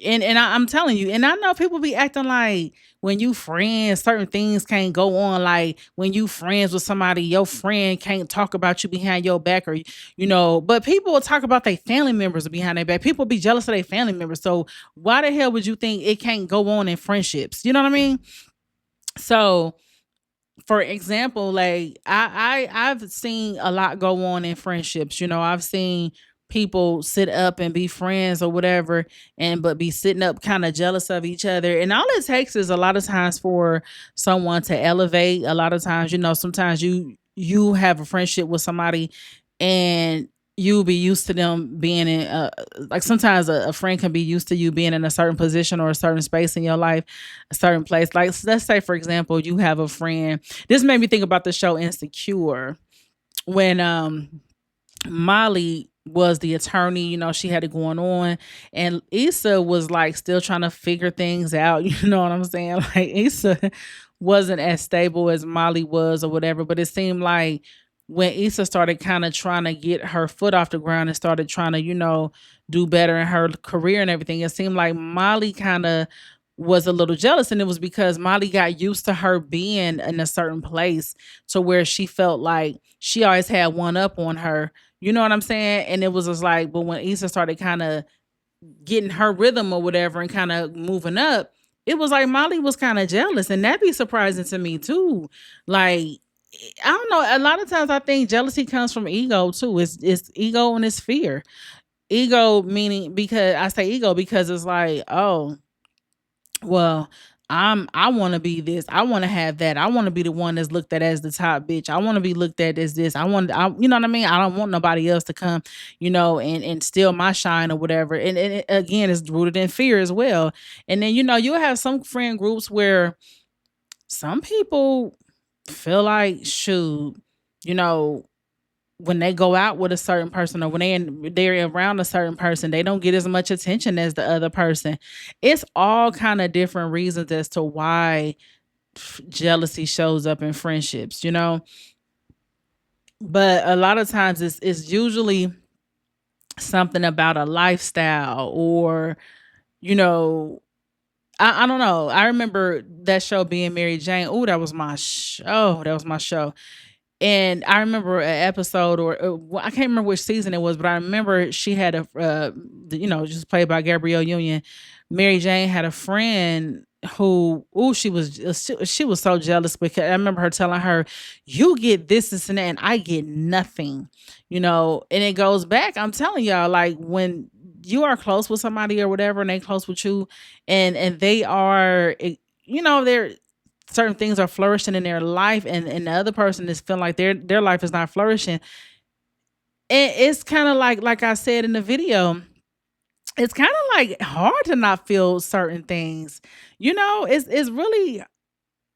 and I'm telling you, and I know people be acting like when you friends, certain things can't go on. Like, when you friends with somebody, your friend can't talk about you behind your back, or But people will talk about their family members behind their back. People be jealous of their family members. So why the hell would you think it can't go on in friendships? You know what I mean? So for example, like I've seen a lot go on in friendships. You know, I've seen people sit up and be friends or whatever, and but be sitting up kind of jealous of each other. And all it takes is a lot of times for someone to elevate. A lot of times, you know, sometimes you have a friendship with somebody and you'll be used to them being in like sometimes a friend can be used to you being in a certain position or a certain space in your life, a certain place. Like let's say for example, you have a friend. This made me think about the show Insecure when Molly was the attorney, you know, she had it going on. And Issa was like still trying to figure things out. You know what I'm saying? Like Issa wasn't as stable as Molly was or whatever. But it seemed like when Issa started kind of trying to get her foot off the ground and started trying to, you know, do better in her career and everything, it seemed like Molly kind of was a little jealous. And it was because Molly got used to her being in a certain place to where she felt like she always had one up on her, you know what I'm saying? And it was just like, but when Issa started kind of getting her rhythm or whatever and kind of moving up, it was like Molly was kind of jealous. And that'd be surprising to me too. Like, I don't know. A lot of times I think jealousy comes from ego too. It's ego and it's fear. Ego meaning because I say ego because it's like, oh, well, I want to be this. I want to have that. I want to be the one that's looked at as the top bitch. I want to be looked at as this. You know what I mean? I don't want nobody else to come, you know, and steal my shine or whatever. And again, it's rooted in fear as well. And then, you know, you have some friend groups where some people feel like, shoot, you know, when they go out with a certain person or when they're around a certain person, they don't get as much attention as the other person. It's all kind of different reasons as to why jealousy shows up in friendships, you know. But a lot of times it's usually something about a lifestyle or you know. I don't know. I remember that show being Mary Jane. Oh, that was my show. That was my show. And I remember an episode, or well, I can't remember which season it was, but I remember she had you know, just played by Gabrielle Union. Mary Jane had a friend who, oh, she was so jealous because I remember her telling her, "You get this and that, and I get nothing," you know. And it goes back. I'm telling y'all, like when you are close with somebody or whatever, and they close with you, and they are, you know, they're certain things are flourishing in their life and the other person is feeling like their life is not flourishing. And it's kind of like I said in the video, it's kind of like hard to not feel certain things. You know, it's really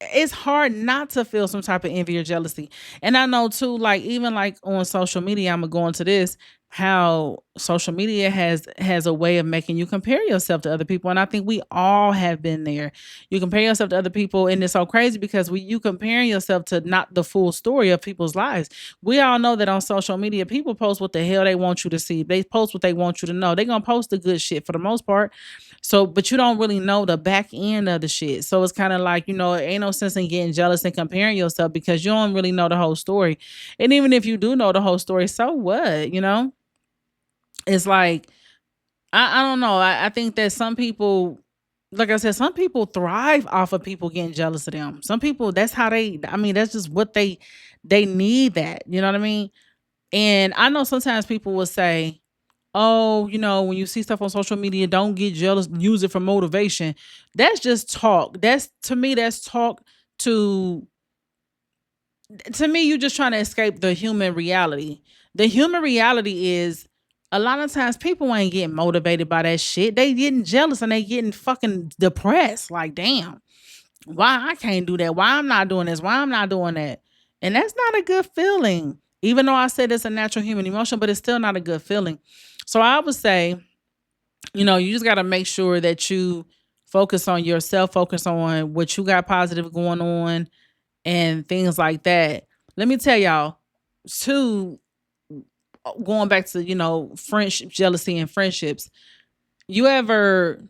it's hard not to feel some type of envy or jealousy. And I know too, like even like on social media, I'm gonna go into this, how social media has a way of making you compare yourself to other people. And I think we all have been there. You compare yourself to other people, and it's so crazy because you comparing yourself to not the full story of people's lives. We all know that on social media, people post what the hell they want you to see. They post what they want you to know. They're gonna post the good shit for the most part. So, but you don't really know the back end of the shit. So it's kind of like, you know, it ain't no sense in getting jealous and comparing yourself because you don't really know the whole story. And even if you do know the whole story, so what? You know? It's like, I don't know. I think that some people, like I said, some people thrive off of people getting jealous of them. Some people, that's how I mean, that's just what they need that. You know what I mean? And I know sometimes people will say, oh, you know, when you see stuff on social media, don't get jealous, use it for motivation. That's just talk. That's to me, that's talk to to me, you just trying to escape the human reality. The human reality is a lot of times people ain't getting motivated by that shit. They getting jealous and they getting fucking depressed. Like, damn, why I can't do that? Why I'm not doing this? Why I'm not doing that? And that's not a good feeling. Even though I said it's a natural human emotion, but it's still not a good feeling. So I would say, you know, you just got to make sure that you focus on yourself, focus on what you got positive going on and things like that. Let me tell y'all, too, going back to, you know, friendship, jealousy and friendships, you ever,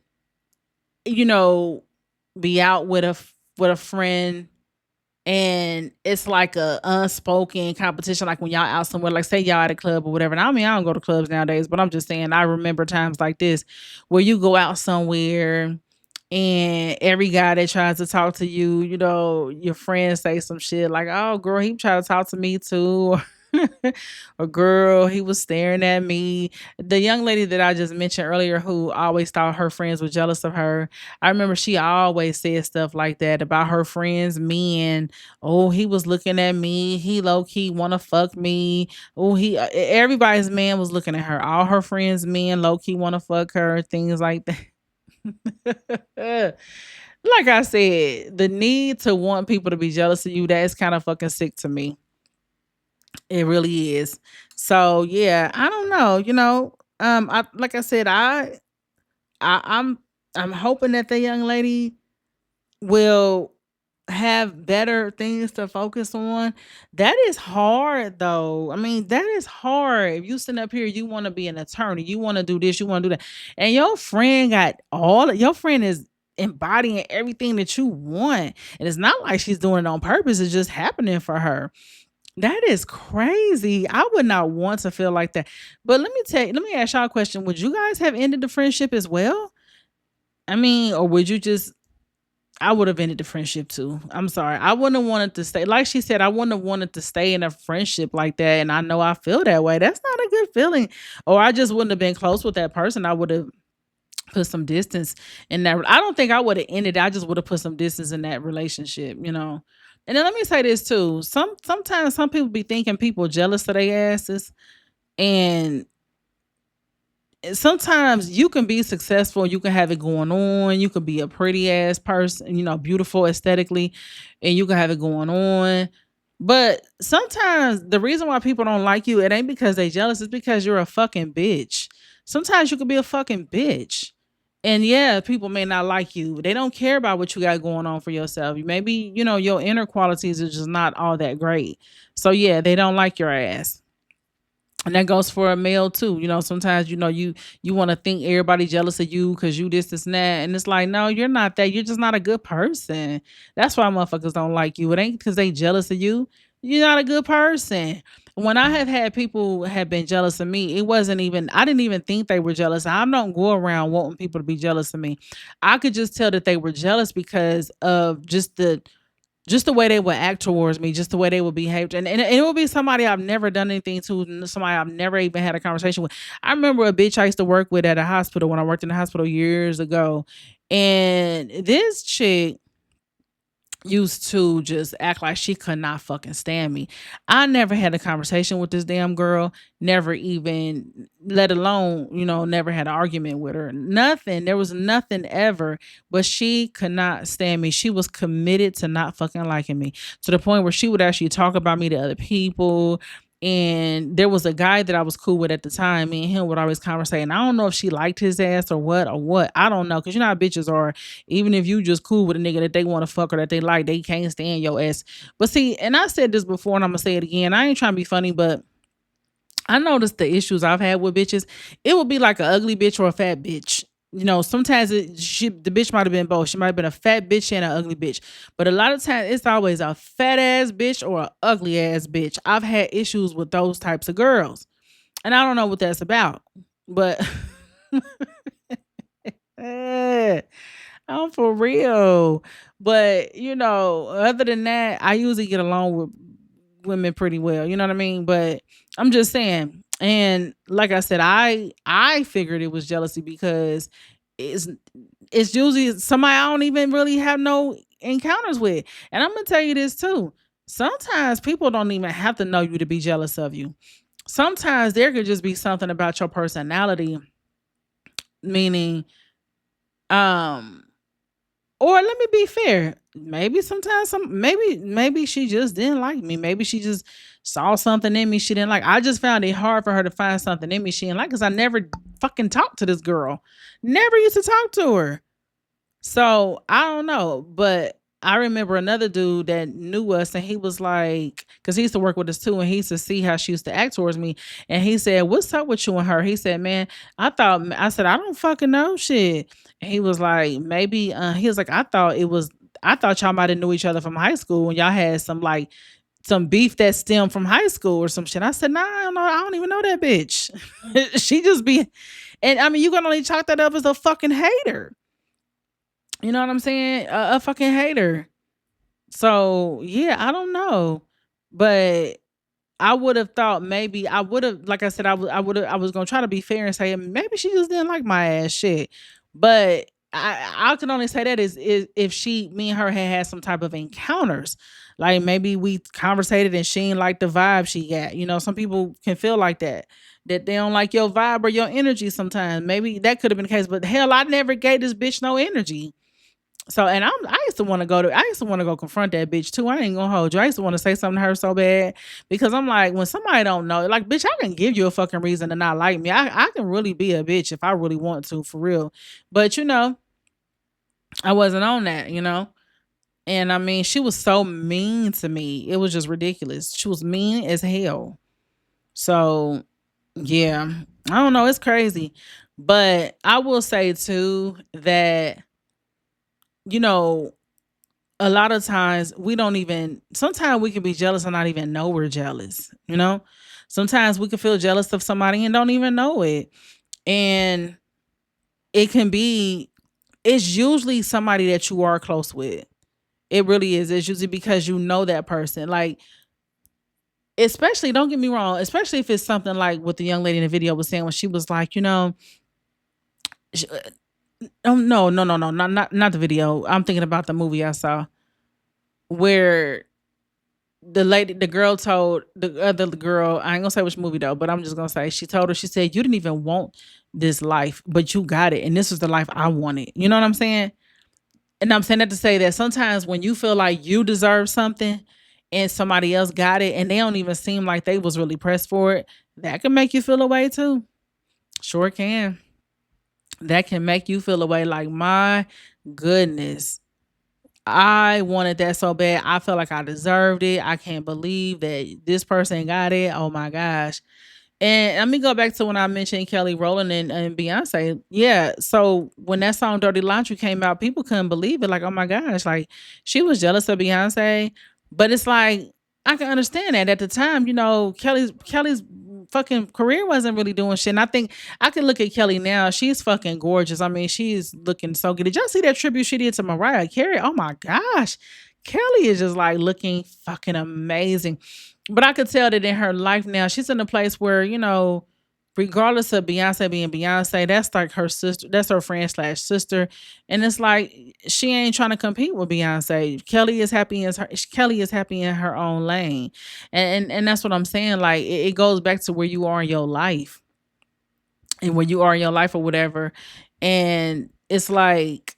you know, be out with with a friend and it's like a unspoken competition, like when y'all out somewhere, like say y'all at a club or whatever. And I mean, I don't go to clubs nowadays, but I'm just saying I remember times like this where you go out somewhere And every guy that tries to talk to you, your friends say some shit like, "Oh, girl, he tried to talk to me too." Or girl, he was staring at me. The young lady that I just mentioned earlier who always thought her friends were jealous of her. I remember she always said stuff like that about her friends, men. Oh, he was looking at me. He low key wanna fuck me. Oh, everybody's man was looking at her. All her friends, men, low key wanna fuck her. Things like that. Like I said, the need to want people to be jealous of you, that's kind of fucking sick to me. It really is. So yeah, I don't know, I like I said, I'm hoping that the young lady will have better things to focus on. That is hard though. I mean, that is hard. If you sitting up here, you want to be an attorney, you want to do this, you want to do that, and your friend is embodying everything that you want. And it's not like she's doing it on purpose, it's just happening for her. That is crazy. I would not want to feel like that. But let me ask y'all a question. Would you guys have ended the friendship as well? I mean, or would you just I would have ended the friendship too. I'm sorry. I wouldn't have wanted to stay. Like she said, I wouldn't have wanted to stay in a friendship like that. And I know I feel that way. That's not a good feeling. Or I just wouldn't have been close with that person. I would have put some distance in that. I don't think I would have ended. I just would have put some distance in that relationship. And then let me say this too. Sometimes some people be thinking people jealous of their asses. And sometimes you can be successful, you can have it going on, you could be a pretty ass person, beautiful aesthetically, and you can have it going on. But sometimes the reason why people don't like you, it ain't because they jealous, it's because you're a fucking bitch. Sometimes you could be a fucking bitch. And yeah, people may not like you. They don't care about what you got going on for yourself. Maybe, your inner qualities are just not all that great. So yeah, they don't like your ass. And that goes for a male too. Sometimes you want to think everybody jealous of you because you this and that, and it's like, no, you're not that. You're just not a good person. That's why motherfuckers don't like you. It ain't because they jealous of you. You're not a good person. When I have had people have been jealous of me, it wasn't even. I didn't even think they were jealous. I don't go around wanting people to be jealous of me. I could just tell that they were jealous because of just the way they would act towards me, just the way they would behave. And it would be somebody I've never done anything to, somebody I've never even had a conversation with. I remember a bitch I used to work with at a hospital when I worked in the hospital years ago. And this chick used to just act like she could not fucking stand me. I never had a conversation with this damn girl, never even, let alone, never had an argument with her. Nothing. There was nothing ever, but she could not stand me. She was committed to not fucking liking me to the point where she would actually talk about me to other people. And there was a guy that I was cool with at the time. Me and him would always conversate. And I don't know if she liked his ass or what. I don't know. Cause you know how bitches are. Even if you just cool with a nigga that they want to fuck or that they like, they can't stand your ass. But see, and I said this before and I'm gonna say it again. I ain't trying to be funny, but I noticed the issues I've had with bitches. It would be like an ugly bitch or a fat bitch. Sometimes the bitch might have been both. She might have been a fat bitch and an ugly bitch. But a lot of times it's always a fat ass bitch or an ugly ass bitch. I've had issues with those types of girls. And I don't know what that's about. But eh, I'm for real. But, other than that, I usually get along with women pretty well. You know what I mean? But I'm just saying. And like I said, I figured it was jealousy because it's it's usually somebody I don't even really have no encounters with. And I'm gonna tell you this too. Sometimes people don't even have to know you to be jealous of you. Sometimes there could just be something about your personality, meaning, um, or let me be fair. Maybe sometimes maybe she just didn't like me. Maybe she just saw something in me she didn't like. I just found it hard for her to find something in me she didn't like because I never fucking talked to this girl. Never used to talk to her. So I don't know, but I remember another dude that knew us, and he was like, because he used to work with us too, and he used to see how she used to act towards me, and he said, "What's up with you and her?" He said, "Man, I said, I don't fucking know shit." And he was like, maybe, he was like, I thought y'all might have knew each other from high school, and y'all had some beef that stemmed from high school or some shit. I said, "Nah, I don't even know that bitch." She just be, and I mean, you can only chalk that up as a fucking hater. You know what I'm saying? A fucking hater. So yeah, I don't know, but I would have thought maybe I would have, like I said, I was gonna try to be fair and say maybe she just didn't like my ass shit. But I can only say that is if me and her had some type of encounters, like maybe we conversated and she ain't like the vibe she got. You know, some people can feel like that they don't like your vibe or your energy sometimes. Maybe that could have been the case, but hell, I never gave this bitch no energy. So, and I used to want to I used to want to go confront that bitch too. I ain't gonna hold you. I used to want to say something to her so bad because I'm like, when somebody don't know, like, bitch, I can give you a fucking reason to not like me. I can really be a bitch if I really want to, for real. But I wasn't on that, And I mean, she was so mean to me. It was just ridiculous. She was mean as hell. So, yeah, I don't know. It's crazy. But I will say too that, you know, a lot of times we don't even sometimes we can be jealous and not even know we're jealous. Sometimes we can feel jealous of somebody and don't even know it. And it can be it's usually somebody that you are close with. It really is. It's usually because you know that person. Like, especially, don't get me wrong, especially if it's something like what the young lady in the video was saying when she was like, sh- oh no, no, no, no, not the video. I'm thinking about the movie I saw where the girl told the other girl, I ain't gonna say which movie though, but I'm just gonna say she told her, she said, you didn't even want this life, but you got it. And this is the life I wanted. You know what I'm saying? And I'm saying that to say that sometimes when you feel like you deserve something and somebody else got it and they don't even seem like they was really pressed for it, that can make you feel away too. Sure can. That can make you feel away like, my goodness, I wanted that so bad. I felt like I deserved it. I can't believe that this person got it. Oh my gosh. And let me go back to when I mentioned Kelly Rowland and Beyonce. Yeah. So when that song Dirty Laundry came out, people couldn't believe it. Like, oh my gosh, like she was jealous of Beyonce. But it's like, I can understand that at the time, Kelly's fucking career wasn't really doing shit. And I think I can look at Kelly now. She's fucking gorgeous. I mean, she's looking so good. Did y'all see that tribute she did to Mariah Carey? Oh my gosh. Kelly is just like looking fucking amazing. But I could tell that in her life now, she's in a place where, regardless of Beyonce being Beyonce, that's like her sister, that's her friend slash sister. And it's like she ain't trying to compete with Beyonce. Kelly is happy in her own lane. And that's what I'm saying. Like it goes back to where you are in your life and where you are in your life or whatever. And it's like,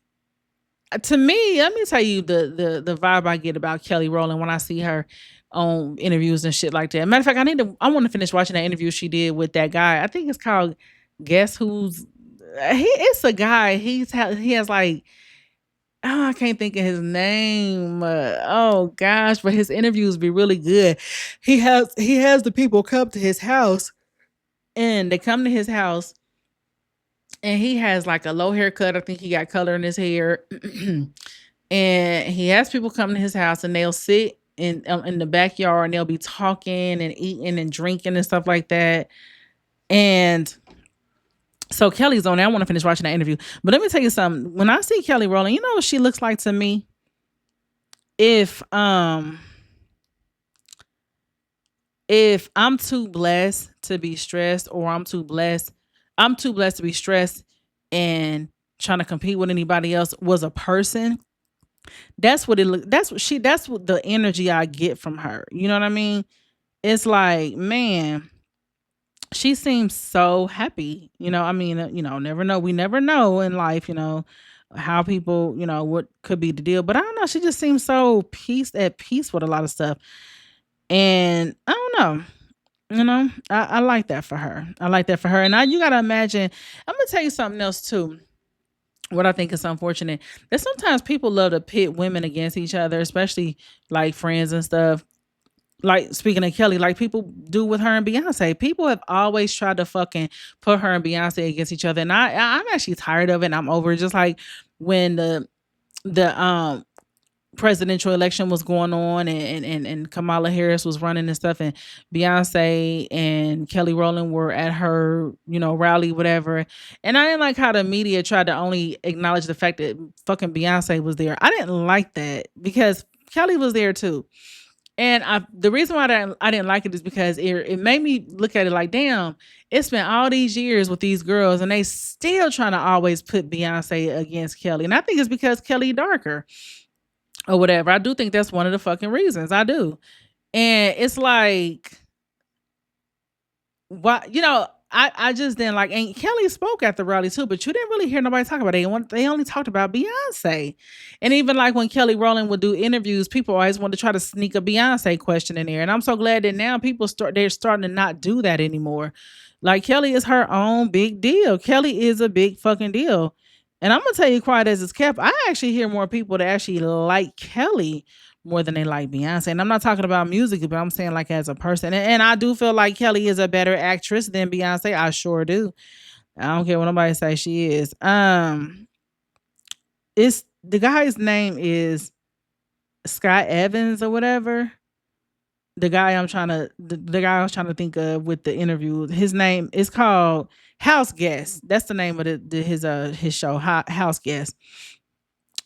to me, let me tell you the vibe I get about Kelly Rowland when I see her on interviews and shit like that. Matter of fact, I want to finish watching that interview she did with that guy. I think it's called Guess Who's it's a guy. He has like, oh, I can't think of his name. Oh gosh, but his interviews be really good. He has the people come to his house and they come to his house and he has like a low haircut. I think he got color in his hair. And he has people come to his house and they'll sit in the backyard and they'll be talking and eating and drinking and stuff like that. And so Kelly's on there. I want to finish watching that interview, but let me tell you something. When I see Kelly Rowland, you know what she looks like to me? If if I'm too blessed to be stressed, or I'm too blessed to be stressed and trying to compete with anybody else, was a person. That's what the energy I get from her. You know what I mean? It's like, man, she seems so happy. I mean, never know. We never know in life, how people, what could be the deal. But I don't know. She just seems so at peace with a lot of stuff. And I don't know. I like that for her. I like that for her. And now you got to imagine, I'm going to tell you something else too. What I think is unfortunate, that sometimes people love to pit women against each other, especially like friends and stuff. Like, speaking of Kelly, like people do with her and Beyonce. People have always tried to fucking put her and Beyonce against each other, and I'm actually tired of it. And I'm over it. Just like when the presidential election was going on, and Kamala Harris was running and stuff, and Beyonce and Kelly Rowland were at her, rally, whatever. And I didn't like how the media tried to only acknowledge the fact that fucking Beyonce was there. I didn't like that because Kelly was there too. And the reason why I didn't like it is because it made me look at it like, damn, it's been all these years with these girls and they still trying to always put Beyonce against Kelly. And I think it's because Kelly darker or whatever. I do think that's one of the fucking reasons. I do. And it's like, why, I just didn't like, and Kelly spoke at the rally too, but you didn't really hear nobody talk about it. They only talked about Beyonce. And even like when Kelly Rowland would do interviews, people always wanted to try to sneak a Beyonce question in there. And I'm so glad that now they're starting to not do that anymore. Like Kelly is her own big deal. Kelly is a big fucking deal. And I'm gonna tell you, quiet as it's kept, I actually hear more people that actually like Kelly more than they like Beyonce. And I'm not talking about music, but I'm saying like as a person. And I do feel like Kelly is a better actress than Beyonce. I sure do. I don't care what nobody say she is. It's the guy's name is Scott Evans or whatever. The guy I was trying to think of with the interview. His name is called House Guest. That's the name of his show, House Guest.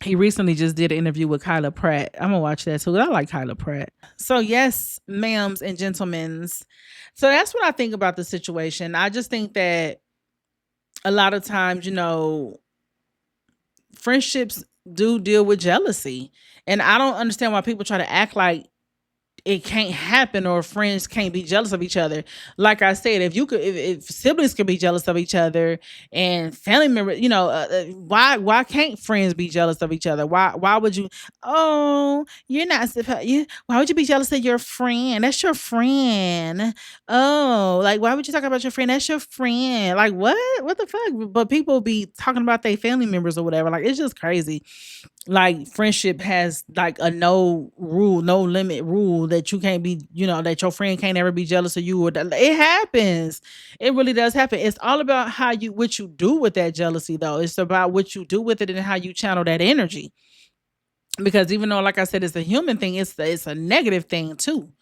He recently just did an interview with Kyla Pratt. I'm gonna watch that too. I like Kyla Pratt. So yes, ma'ams and gentlemen's. So that's what I think about the situation. I just think that a lot of times, friendships do deal with jealousy. And I don't understand why people try to act like it can't happen or friends can't be jealous of each other. Like I said, if siblings could be jealous of each other and family members, why can't friends be jealous of each other? Why would you? Oh, you're not supposed. Why would you be jealous of your friend? That's your friend. Oh, like why would you talk about your friend? That's your friend. Like what? What the fuck? But people be talking about their family members or whatever. Like it's just crazy. Like friendship has like a no rule, no limit rule that you can't be, that your friend can't ever be jealous of you. Or that it happens. It really does happen. It's all about what you do with that jealousy, though. It's about what you do with it and how you channel that energy. Because even though, like I said, it's a human thing, it's a negative thing too.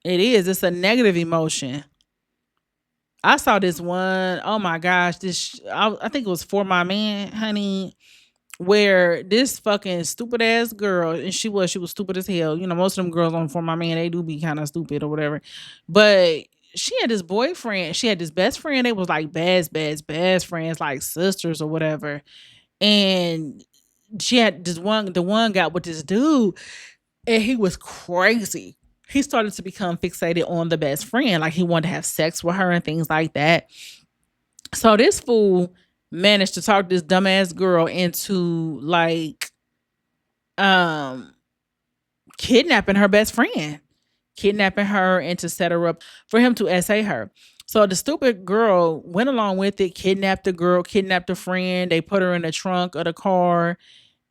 It is. It's a negative emotion. I saw this one. Oh my gosh, I think it was For My Man, honey, where this fucking stupid ass girl, and she was stupid as hell. Most of them girls on For My Man, they do be kind of stupid or whatever. But she had this boyfriend, she had this best friend. They was like best friends, like sisters or whatever. And she had the one got with this dude, and he was crazy. He started to become fixated on the best friend, like he wanted to have sex with her and things like that. So this fool managed to talk this dumbass girl into like um kidnapping her best friend, kidnapping her and to set her up for him to SA her. So the stupid girl went along with it, kidnapped the girl, kidnapped a friend. They put her in the trunk of the car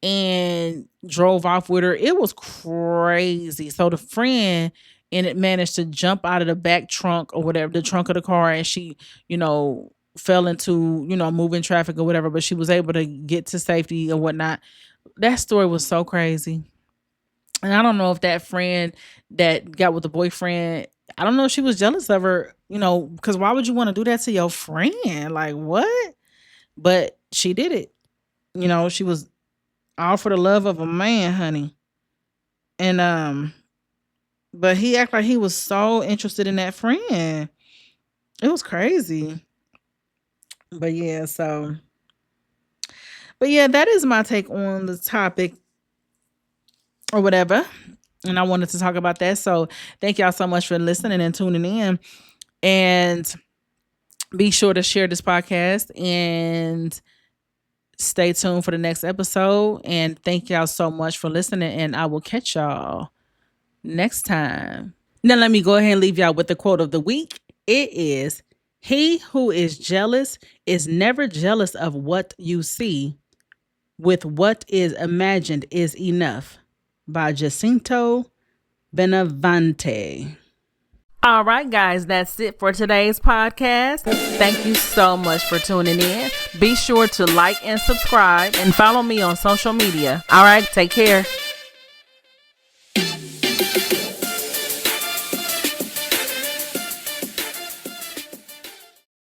and drove off with her. It was crazy. So the friend and it managed to jump out of the back trunk or whatever, the trunk of the car, and she, fell into, moving traffic or whatever, but she was able to get to safety or whatnot. That story was so crazy. And I don't know if that friend that got with the boyfriend, I don't know if she was jealous of her, because why would you want to do that to your friend? Like, what? But she did it. She was all for the love of a man, honey. And but he acted like he was so interested in that friend. It was crazy. But yeah, that is my take on the topic or whatever. And I wanted to talk about that. So thank y'all so much for listening and tuning in. And be sure to share this podcast and stay tuned for the next episode. And thank y'all so much for listening. And I will catch y'all next time. Now, let me go ahead and leave y'all with the quote of the week. It is, "He who is jealous is never jealous of what you see. With what is imagined is enough," by Jacinto Benavente. All right, guys, that's it for today's podcast. Thank you so much for tuning in. Be sure to like and subscribe and follow me on social media. All right, take care.